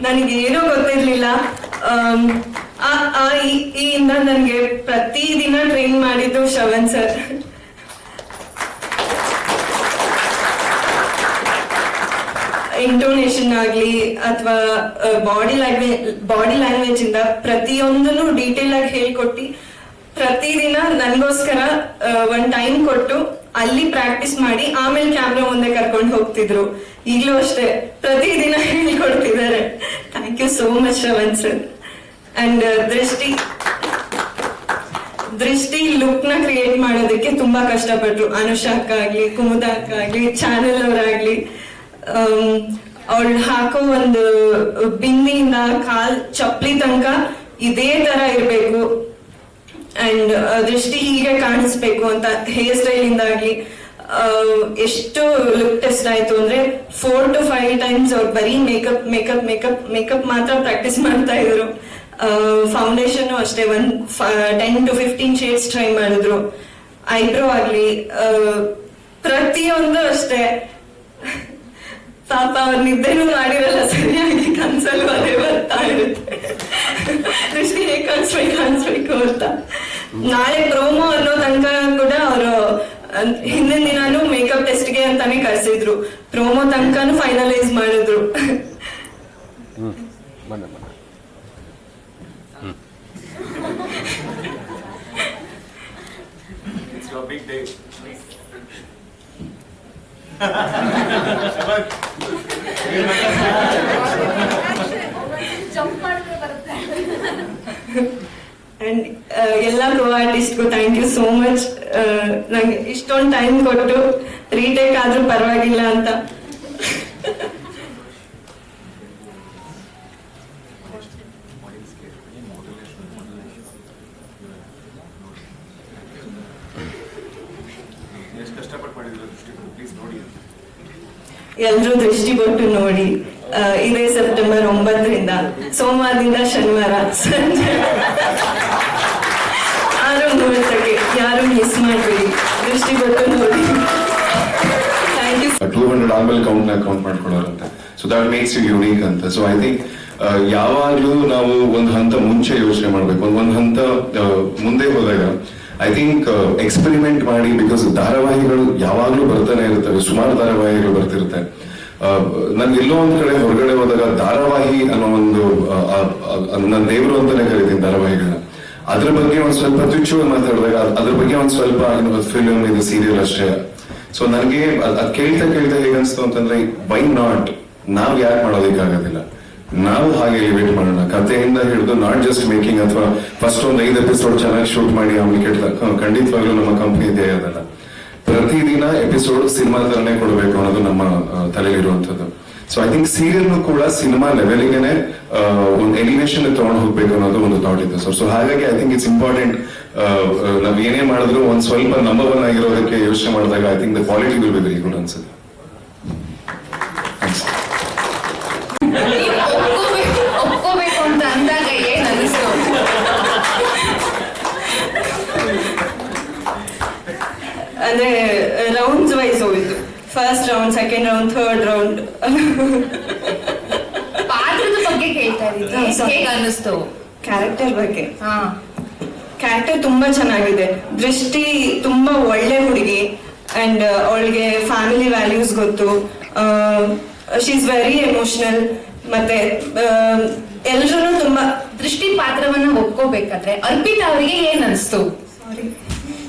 ನನಗೆ ಏನೂ ಗೊತ್ತಿರ್ಲಿಲ್ಲ. ಇಂದ ನನಗೆ ಪ್ರತಿದಿನ ಟ್ರೈನ್ ಮಾಡಿದ್ದು ಶ್ರವಣ್ ಸರ್. ಇಂಟೋನೇಷನ್ ಆಗ್ಲಿ ಅಥವಾ ಬಾಡಿ ಲ್ಯಾಂಗ್ವೇಜ್ ಇಂದ ಪ್ರತಿಯೊಂದನ್ನು ಡೀಟೇಲ್ ಆಗಿ ಹೇಳ್ಕೊಟ್ಟು ಪ್ರತಿದಿನ ನನಗೋಸ್ಕರ ಒಂದ್ ಟೈಮ್ ಕೊಟ್ಟು ಅಲ್ಲಿ ಪ್ರಾಕ್ಟೀಸ್ ಮಾಡಿ ಆಮೇಲೆ ಕ್ಯಾಮ್ರಾ ಮುಂದೆ ಕರ್ಕೊಂಡು ಹೋಗ್ತಿದ್ರು. ಈಗಲೂ ಅಷ್ಟೇ ಪ್ರತಿದಿನ ಹೇಳ್ಕೊಡ್ತಿದ್ದಾರೆ. Thank you so much Shravan sir. And Drishti look ನ ಕ್ರಿಯೇಟ್ ಮಾಡೋದಕ್ಕೆ ತುಂಬಾ ಕಷ್ಟಪಟ್ರು. ಅನುಷಾಕ್ ಆಗ್ಲಿ, ಕುಮುದಕ್ ಆಗ್ಲಿ, ಚಾನೆಲ್ ಅವರಾಗ್ಲಿ. ಅವಳು ಹಾಕೋ ಒಂದು ಬಿಂದಿಯಿಂದ ಕಾಲ್ ಚಪ್ಪಲಿ ತನಕ ಇದೇ ತರ ಇರ್ಬೇಕು ಅಂಡ್ ದೃಷ್ಟಿ ಹೀಗೆ ಕಾಣಿಸ್ಬೇಕು ಅಂತ ಹೇರ್ ಸ್ಟೈಲ್ ಇಂದಾಗ್ಲಿ ಎಷ್ಟು ಲುಕ್ ಟೆಸ್ಟ್ ಆಯ್ತು ಅಂದ್ರೆ 4 to 5 times ಅವ್ರು ಬರೀ ಮೇಕಪ್ ಮಾತ್ರ ಪ್ರಾಕ್ಟೀಸ್ ಮಾಡ್ತಾ ಇದ್ರು. ಫೌಂಡೇಶನ್ ಅಷ್ಟೇ 10 to 15 ಶೇಡ್ಸ್ ಟ್ರೈ ಮಾಡಿದ್ರು. ಐಬ್ರೋ ಆಗ್ಲಿ ಪ್ರತಿಯೊಂದು ಅಷ್ಟೇ. ಪಾಪ ಅವ್ರ ನಿದ್ದೆನೂ ಮಾಡಿರಲ್ಲ ಸರಿಯಾಗಿ, ಕನ್ಸಲ್ಲೂ ಅದೇ ಬರ್ತಾ ಇರುತ್ತೆ, ದೃಷ್ಟಿ ಹೇಗೆ ಕಾಣಿಸ್ಬೇಕು ಅಂತ. ನಾಳೆ ಪ್ರೋಮೋ ಅನ್ನೋ ತನಕ ಕೂಡ ಅವರು ಹಿಂದಿನ ದಿನಾನು ಮೇಕಪ್ ಟೆಸ್ಟ್ಗೆ ಅಂತಾನೆ ಕರ್ಸಿದ್ರು. ಪ್ರೋಮೋ ತನಕನೂ ಫೈನಲೈಸ್ ಮಾಡಿದ್ರು. ಅಂಡ್ ಎಲ್ಲ ಕೋ ಆರ್ಟಿಸ್ಟ್ಗೂ ಥ್ಯಾಂಕ್ ಯು ಸೋ ಮಚ್. ನಂಗೆ ಇಷ್ಟೊಂದು ಟೈಮ್ ಕೊಟ್ಟು ರೀಟೇಕ್ ಆದ್ರೂ ಪರವಾಗಿಲ್ಲ ಅಂತ. ಎಲ್ರೂ ದೃಷ್ಟಿ ಕೊಟ್ಟು ನೋಡಿ. ಇದೇ ಸೆಪ್ಟೆಂಬರ್ 9ರಿಂದ ಸೋಮವಾರದಿಂದ ಶನಿವಾರ ಸಂಜೆ 6:30ಕ್ಕೆ ಯಾರು ಮಿಸ್ ಮಾಡಬೇಡಿ. ದೃಷ್ಟಿ ಕೊಟ್ಟು ನೋಡಿ. Thank you. 200 ಆದ್ಮೇಲೆ ಕೌಂಟ್ ಮಾಡ್ಕೊಳ್ಳೋರಂತೆ. So that makes you unique ಅಂತ. ಸೊ ಐ ಥಿಂಕ್ ಯಾವಾಗ್ಲೂ ನಾವು ಒಂದು ಹಂತ ಮುಂಚೆ ಯೋಚನೆ ಮಾಡ್ಬೇಕು. ಒಂದು ಹಂತ ಮುಂದೆ ಹೋದಾಗ ಐ ಥಿಂಕ್ ಎಕ್ಸ್ಪೆರಿಮೆಂಟ್ ಮಾಡಿ. ಬಿಕಾಸ್ ಧಾರಾವಾಹಿಗಳು ಯಾವಾಗ್ಲೂ ಬರ್ತಾನೆ ಇರ್ತವೆ, ಸುಮಾರು ಧಾರಾವಾಹಿಗಳು ಬರ್ತಿರುತ್ತೆ. ನನ್ಗೆ ಎಲ್ಲೋ ಒಂದ್ ಕಡೆ ಹೊರಗಡೆ ಹೋದಾಗ ಧಾರಾವಾಹಿ ಅನ್ನೋ ಒಂದು ನನ್ನ ದೇವರು ಅಂತಾನೆ ಕರಿತೀನಿ ಧಾರಾವಾಹಿಗಳನ್ನ. ಅದ್ರ ಬಗ್ಗೆ ಒಂದ್ ಸ್ವಲ್ಪ ತುಚ್ಛವಾಗಿ ಮಾತಾಡಿದಾಗ ಅದ್ರ ಬಗ್ಗೆ ಒಂದ್ ಸ್ವಲ್ಪ ಫಿಲ್ಮ್ ಇದು ಸೀರಿಯಲ್ ಅಷ್ಟೇ. ಸೊ ನನಗೆ ಅದ್ ಕೇಳ್ತಾ ಹೇಗನ್ಸ್ತು ಅಂತಂದ್ರೆ, ವೈ ನಾಟ್ ನಾವ್ ಯಾಕೆ ಮಾಡೋದಕ್ಕಾಗೋದಿಲ್ಲ, ನಾವು ಹಾಗೆ ಎಲಿವೇಟ್ ಮಾಡೋಣ. ಕಥೆಯಿಂದ ಹಿಡಿದು ನಾಟ್ ಜಸ್ಟ್ ಮೇಕಿಂಗ್ ಅಥವಾ ಫಸ್ಟ್ ಒಂದು 5 ಎಪಿಸೋಡ್ ಚೆನ್ನಾಗಿ ಶೂಟ್ ಮಾಡಿ ಆಮೇಲೆ ಕೆಟ್ಟ. ಖಂಡಿತವಾಗ್ಲೂ ನಮ್ಮ ಕಂಪ್ನಿ ಧ್ಯೇಯ ಅದಲ್ಲ. ಪ್ರತಿದಿನ ಎಪಿಸೋಡ್ ಸಿನಿಮಾ ತರನೇ ಕೊಡಬೇಕು ಅನ್ನೋದು ನಮ್ಮ ತಲೆಯಲ್ಲಿರುವಂತದ್ದು. ಸೊ ಐ ಥಿಂಕ್ ಸೀರಿಯಲ್ ಕೂಡ ಸಿನಿಮಾ ಲೆವೆಲ್ಗೆನೆ ಒಂದು ಎಲಿವೇಶನ್ ತಗೊಂಡು ಹೋಗ್ಬೇಕು ಅನ್ನೋದು ಒಂದು ಥಾಟ್ ಇತ್ತು ಸರ್. ಸೊ ಹಾಗಾಗಿ ಐ ಥಿಂಕ್ ಇಟ್ಸ್ ಇಂಪಾರ್ಟೆಂಟ್. ನಾವ್ ಏನೇ ಮಾಡಿದ್ರು ಒಂದ್ ಸ್ವಲ್ಪ ನಂಬರ್ 1 ಆಗಿರೋದಕ್ಕೆ ಯೋಚನೆ ಮಾಡಿದಾಗ I think the quality will be very good ಅನ್ಸುತ್ತೆ. ಒಪ್ಕೋಬೇಕು ಅಂತ ಅಂದಾಗ ಏನ್ ಅನಿಸ್ತು? ಅಂದ್ರೆ ರೌಂಡ್ಸ್ ವೈಸ್ ಹೋಗಿದ್ದು. First round, second round, third round. ಪಾತ್ರದ ಬಗ್ಗೆ ಕೇಳ್ತಾ ಇದ್ದೀನಿ, ಹೇಗೆ ಅನ್ನಿಸ್ತು? ಕ್ಯಾರೆಕ್ಟರ್ ಬಗ್ಗೆ. ಕ್ಯಾರೆಕ್ಟರ್ ತುಂಬಾ ಚೆನ್ನಾಗಿದೆ. ದೃಷ್ಟಿ ತುಂಬಾ ಒಳ್ಳೆ ಹುಡುಗಿ ಅಂಡ್ ಅವಳಿಗೆ ಫ್ಯಾಮಿಲಿ ವ್ಯಾಲ್ಯೂಸ್ ಗೊತ್ತು. She is very emotional. ಮತ್ತೆ ಎಲ್ರೂ ತುಂಬಾ ದೃಷ್ಟಿ ಪಾತ್ರವನ್ನ ಒಪ್ಕೋಬೇಕಾದ್ರೆ ಅರ್ಪಿತಾ ಅವರಿಗೆ ಏನ್ ಅನಿಸ್ತು? ಸಾರಿ,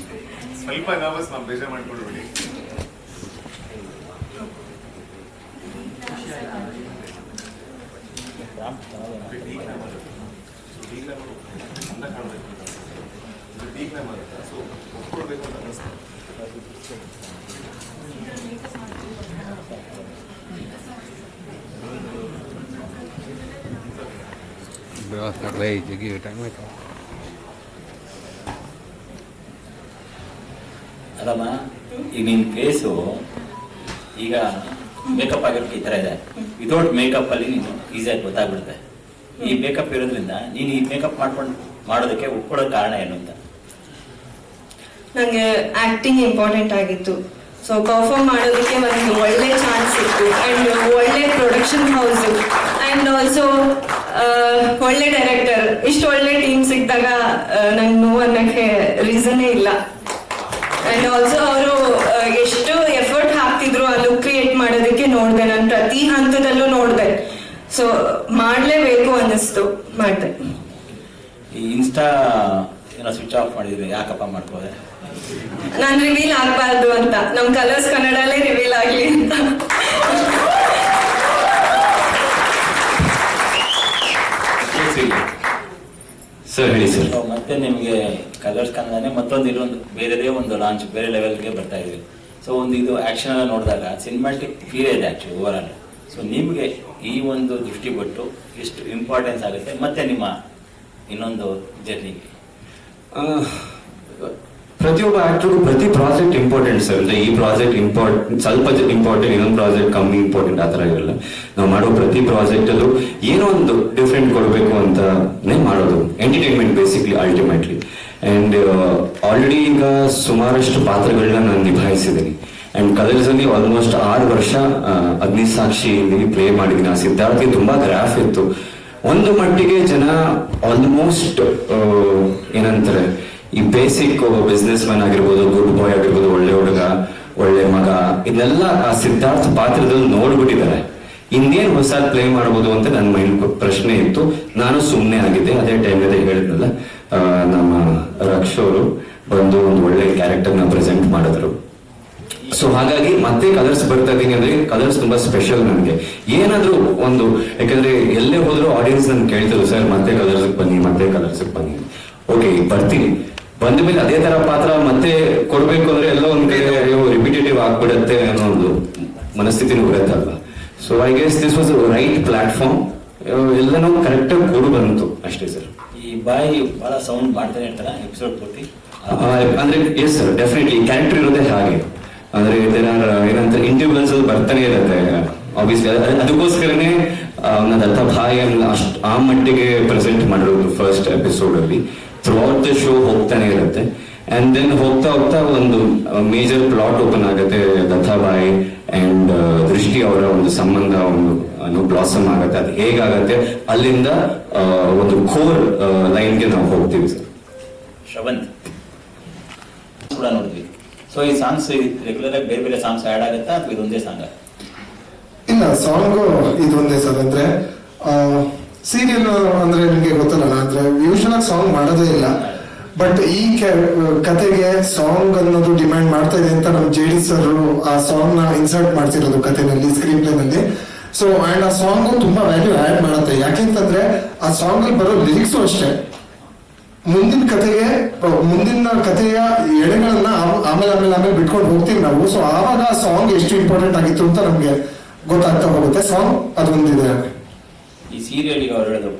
ಸ್ವಲ್ಪ ನರ್ವಸ್, ನಾವು ಬೇಜಾರು ಮಾಡ್ಕೊಳ್ಬೇಡಿ. ಅಲ್ಲಮ್ಮ, ಈಗ ನಿನ್ ಕೇಸು ಈಗ ಮೇಕಪ್ ಆಗಿರೋಕೆ ಈ ತರ ಇದೆ. ವಿತೌಟ್ ಮೇಕಪ್ ಅಲ್ಲಿ ನೀನು ಈಸಿಯಾಗಿ ಗೊತ್ತಾಗ್ಬಿಡುತ್ತೆ. ಈ ಮೇಕಪ್ ಇರೋದ್ರಿಂದ ನೀನು ಈ ಮೇಕಪ್ ಮಾಡೋದಕ್ಕೆ ಒಪ್ಕೊಳ್ಳೋ ಕಾರಣ ಏನು ಅಂತ? ನಂಗೆ ಆಕ್ಟಿಂಗ್ ಇಂಪಾರ್ಟೆಂಟ್ ಆಗಿತ್ತು. ಸೊ ಪರ್ಫಾರ್ಮ್ ಮಾಡೋದಕ್ಕೆ ಒಂದು ಒಳ್ಳೆ ಚಾನ್ಸ್ ಇತ್ತು ಅಂಡ್ ಒಳ್ಳೆ ಪ್ರೊಡಕ್ಷನ್ ಹೌಸ್ ಅಂಡ್ ಆಲ್ಸೋ ಒಳ್ಳೆ ಡೈರೆಕ್ಟರ್. ಇಷ್ಟು ಒಳ್ಳೆ ಟೀಮ್ ಸಿಕ್ಕಿದಾಗ ನಂಗೆ ನೋ ಅನ್ನಕ್ಕೆ ರೀಸನ್ನೇ ಇಲ್ಲ. ಅಂಡ್ ಆಲ್ಸೋ ಅವರು ಎಷ್ಟು ಎಫರ್ಟ್ ಹಾಕ್ತಿದ್ರು ಆ ಲುಕ್ ಕ್ರಿಯೇಟ್ ಮಾಡೋದಕ್ಕೆ ನೋಡಿದೆ. ನಾನು ಪ್ರತಿ ಹಂತದಲ್ಲೂ ನೋಡಿದೆ. ಸೊ ಮಾಡಲೇಬೇಕು ಅನ್ನಿಸ್ತು, ಮಾಡಿದೆ. ಈ ಇನ್ಸ್ಟಾ ಏನೋ ಸ್ವಿಚ್ ಆಫ್ ಮಾಡಿದ್ರೆ ಯಾಕಪ್ಪ ಮಾಡ್ಕೋದೆ? ನಾನು ರಿವೀಲ್ ಆಗ್ಬಾರ್ದು ಅಂತ. ನಮ್ ಕಲರ್ಸ್ ಕನ್ನಡಲ್ಲೇ ರಿವೀಲ್ ಆಗ್ಲಿ ಅಂತ. ಸರ್ ಹೇಳಿ ಸರ್. ಮತ್ತೆ ನಿಮಗೆ ಕಲರ್ಸ್ ಕನ್ನಡನೇ ಮತ್ತೊಂದು ಇನ್ನೊಂದು ಬೇರೆದೇ ಒಂದು ಲಾಂಚ್ ಬೇರೆ ಲೆವೆಲ್ಗೆ ಬರ್ತಾ ಇದೆ. ಸೊ ಒಂದು ಇದು ಆಕ್ಷನ್ ಎಲ್ಲ ನೋಡಿದಾಗ ಸಿನಿಮ್ಯಾಟಿಕ್ ಫೀಲ್ ಇದೆ ಆಕ್ಚುಲಿ ಓವರ್ ಆಲ್. ಸೊ ನಿಮಗೆ ಈ ಒಂದು ದೃಷ್ಟಿ ಕೊಟ್ಟು ಎಷ್ಟು ಇಂಪಾರ್ಟೆನ್ಸ್ ಆಗುತ್ತೆ ಮತ್ತೆ ನಿಮ್ಮ ಇನ್ನೊಂದು ಜರ್ನಿಗೆ? ಪ್ರತಿಯೊಬ್ಬ ಆಕ್ಟರ್ಗೂ ಪ್ರತಿ ಪ್ರಾಜೆಕ್ಟ್ ಇಂಪಾರ್ಟೆಂಟ್ ಸರ್. ಅಂದ್ರೆ ಈ ಪ್ರಾಜೆಕ್ಟ್ ಸ್ವಲ್ಪ ಇಂಪಾರ್ಟೆಂಟ್, ಇನ್ನೊಂದು ಪ್ರಾಜೆಕ್ಟ್ ಕಮ್ಮಿ ಇಂಪಾರ್ಟೆಂಟ್ ಆ ಥರ ಇರಲ್ಲ. ನಾವು ಮಾಡೋ ಪ್ರತಿ ಪ್ರಾಜೆಕ್ಟ್ ಅಲ್ಲೂ ಏನೋ ಒಂದು ಡಿಫ್ರೆಂಟ್ ಕೊಡಬೇಕು ಅಂತಾನೆ ಮಾಡೋದು. Entertainment basically ultimately. And already ಈಗ ಸುಮಾರಷ್ಟು ಪಾತ್ರಗಳನ್ನ ನಾನು ನಿಭಾಯಿಸಿದ್ದೀನಿ. ಅಂಡ್ ಕಲರ್ಸ್ ಅಲ್ಲಿ ಆಲ್ಮೋಸ್ಟ್ 6 ವರ್ಷ ಅಗ್ನಿಸಾಕ್ಷಿ ಪ್ಲೇ ಮಾಡಿದ್ದೀನಿ. ಆ ಸಿದ್ಧಾರ್ಥಿ ತುಂಬಾ ಗ್ರಾಫ್ ಇತ್ತು. ಒಂದು ಮಟ್ಟಿಗೆ ಜನ ಆಲ್ಮೋಸ್ಟ್ ಏನಂತಾರೆ, ಈ ಬೇಸಿಕ್ ಬಿಸ್ನೆಸ್ ಮ್ಯಾನ್ ಆಗಿರ್ಬೋದು, ಗುಡ್ ಬಾಯ್ ಆಗಿರ್ಬೋದು, ಒಳ್ಳೆ ಹುಡುಗ, ಒಳ್ಳೆ ಮಗ, ಇದನ್ನೆಲ್ಲ ಆ ಸಿದ್ಧಾರ್ಥ ಪಾತ್ರದಲ್ಲಿ ನೋಡ್ಬಿಟ್ಟಿದ್ದಾರೆ. ಇನ್ನೇನು ಹೊಸ ಪ್ಲೇ ಮಾಡ್ಬೋದು ಅಂತ ನನ್ನ ಮೈಂಡ್ ಪ್ರಶ್ನೆ ಇತ್ತು. ನಾನು ಸುಮ್ಮನೆ ಆಗಿದ್ದೆ. ಅದೇ ಟೈಮಲ್ಲಿ ಹೇಳಿದ್ನಲ್ಲ, ನಮ್ಮ ರಕ್ಷ್ ಅವರು ಬಂದು ಒಂದು ಒಳ್ಳೆ ಕ್ಯಾರೆಕ್ಟರ್ನ ಪ್ರೆಸೆಂಟ್ ಮಾಡಿದ್ರು. ಸೊ ಹಾಗಾಗಿ ಮತ್ತೆ ಕಲರ್ಸ್ ಬರ್ತಾ ಇದೀನಿ ಅಂದ್ರೆ ಕಲರ್ಸ್ ತುಂಬಾ ಸ್ಪೆಷಲ್ ನನಗೆ. ಏನಾದ್ರೂ ಒಂದು, ಯಾಕಂದ್ರೆ ಎಲ್ಲೇ ಹೋದ್ರು ಆಡಿಯನ್ಸ್ ನನ್ ಕೇಳ್ತಿದ್ರು, ಸರ್ ಮತ್ತೆ ಕಲರ್ಸ್ ಬನ್ನಿ, ಮತ್ತೆ ಕಲರ್ಸ್ ಬನ್ನಿ. ಓಕೆ, ಬರ್ತೀನಿ. ಬಂದ ಮೇಲೆ ಅದೇ ತರ ಪಾತ್ರ ಮತ್ತೆ ಕೊಡ್ಬೇಕು ಅಂದ್ರೆ ಎಲ್ಲ ಒಂದ್ ಕಡೆ ರಿಪಿಟೇಟಿವ್ ಆಗ್ಬಿಡತ್ತೆ ಅನ್ನೋ ಒಂದು ಮನಸ್ಥಿತಿನೂ ಬರುತ್ತಲ್ವಾ. So I guess this was right platform. ಎಲ್ಲನೂ ಕರೆಕ್ಟ್ ಆಗಿ ಕೂಡು ಬಂತು ಅಷ್ಟೇ ಸರ್. ಈ ಬಾಯಿ ಬಹಳ ಸೌಂಡ್ ಮಾಡ್ತಾನೆ ಇರ್ತಾರ ಎಪಿಸೋಡ್ ಪೂರ್ತಿ? ಅಂದ್ರೆ ಎಸ್ ಸರ್, ಡೆಫಿನೆಟ್ಲಿ ಕ್ಯಾರೆಕ್ಟರ್ ಇರೋದೇ ಹಾಗೆ. ಅಂದ್ರೆ ಏನಂತ ಇಂಟರ್ವ್ಯೂಸ್ ಅಲ್ಲಿ ಬರ್ತಾನೆ ಇರುತ್ತೆ ಆಬ್ವಿಯಸ್ಲಿ. ಅದಕ್ಕೋಸ್ಕರನೇ ನನ್ನ ಬಾಯಿ ಅಷ್ಟು ಆ ಮಟ್ಟಿಗೆ ಪ್ರೆಸೆಂಟ್ ಮಾಡಿರೋದು ಫಸ್ಟ್ ಎಪಿಸೋಡ್ ಅಲ್ಲಿ. ಥ್ರೂಔಟ್ ದ ಶೋ ಹೋಗ್ತಾನೆ ಇರುತ್ತೆ. ಅಂಡ್ ದೆನ್ ಹೋಗ್ತಾ ಹೋಗ್ತಾ ಒಂದು ಮೇಜರ್ ಪ್ಲಾಟ್ ಓಪನ್ ಆಗುತ್ತೆ. ದತ್ತಾಬಾಯಿ ಅಂಡ್ ದೃಷ್ಟಿ ಅವರ ಒಂದು ಸಂಬಂಧ ಒಂದು ಬ್ಲಾಸಮ್ ಆಗುತ್ತೆ. ಅದು ಹೇಗಾಗತ್ತೆ ಅಲ್ಲಿಂದ ಒಂದು ಕೋರ್ ಲೈನ್ಗೆ ನಾವು ಹೋಗ್ತೀವಿ ಸರ್. ಶ್ರವಂತ್ ಕೂಡ ನೋಡಿದ್ವಿ. ಸೊ ಈ ಸಾಂಗ್ಸ್ ರೆಗ್ಯುಲರ್ ಆಗಿ ಬೇರೆ ಬೇರೆ ಸಾಂಗ್ಸ್ ಆಡ್ ಆಗುತ್ತಾ ಅಥವಾ ಇದೊಂದೇ ಸಾಂಗ್? ಇಲ್ಲ, ಸಾಂಗು ಇದೊಂದೇ ಸರ್. ಅಂದ್ರೆ ಸೀರಿಯಲ್ ಅಂದ್ರೆ ನಿಮ್ಗೆ ಗೊತ್ತಲ್ಲ, ಅಂದ್ರೆ ಯೂಶಲ್ ಆಗಿ ಸಾಂಗ್ ಮಾಡೋದೇ ಇಲ್ಲ. ಬಟ್ ಈ ಕತೆಗೆ ಸಾಂಗ್ ಅನ್ನೋದು ಡಿಮ್ಯಾಂಡ್ ಮಾಡ್ತಾ ಇದೆ ಅಂತ ನಮ್ JD ಸರ್ ಆ ಸಾಂಗ್ ನ ಇನ್ಸರ್ಟ್ ಮಾಡ್ತಿರೋದು ಕಥೆನಲ್ಲಿ, ಸ್ಕ್ರೀನ್ ಪ್ಲೇ ನಲ್ಲಿ. ಸೊ ಅಂಡ್ ಆ ಸಾಂಗ್ ತುಂಬಾ ವ್ಯಾಲ್ಯೂ ಆಡ್ ಮಾಡುತ್ತೆ. ಯಾಕೆಂತಂದ್ರೆ ಆ ಸಾಂಗ್ ಅಲ್ಲಿ ಬರೋ ಲಿರಿಕ್ಸು ಅಷ್ಟೇ ಮುಂದಿನ ಕಥೆಯ ಎಳೆಗಳನ್ನ ಆಮೇಲೆ ಬಿಟ್ಕೊಂಡು ಹೋಗ್ತೀವಿ ನಾವು. ಸೊ ಆವಾಗ ಆ ಸಾಂಗ್ ಎಷ್ಟು ಇಂಪಾರ್ಟೆಂಟ್ ಆಗಿತ್ತು ಅಂತ ನಮ್ಗೆ ಗೊತ್ತಾಗ್ತಾ ಹೋಗುತ್ತೆ. ಸಾಂಗ್ ಅದೊಂದಿದೆ. ಈ ಸೀರಿಯಲ್ ಅವರು ಹೇಳೋದು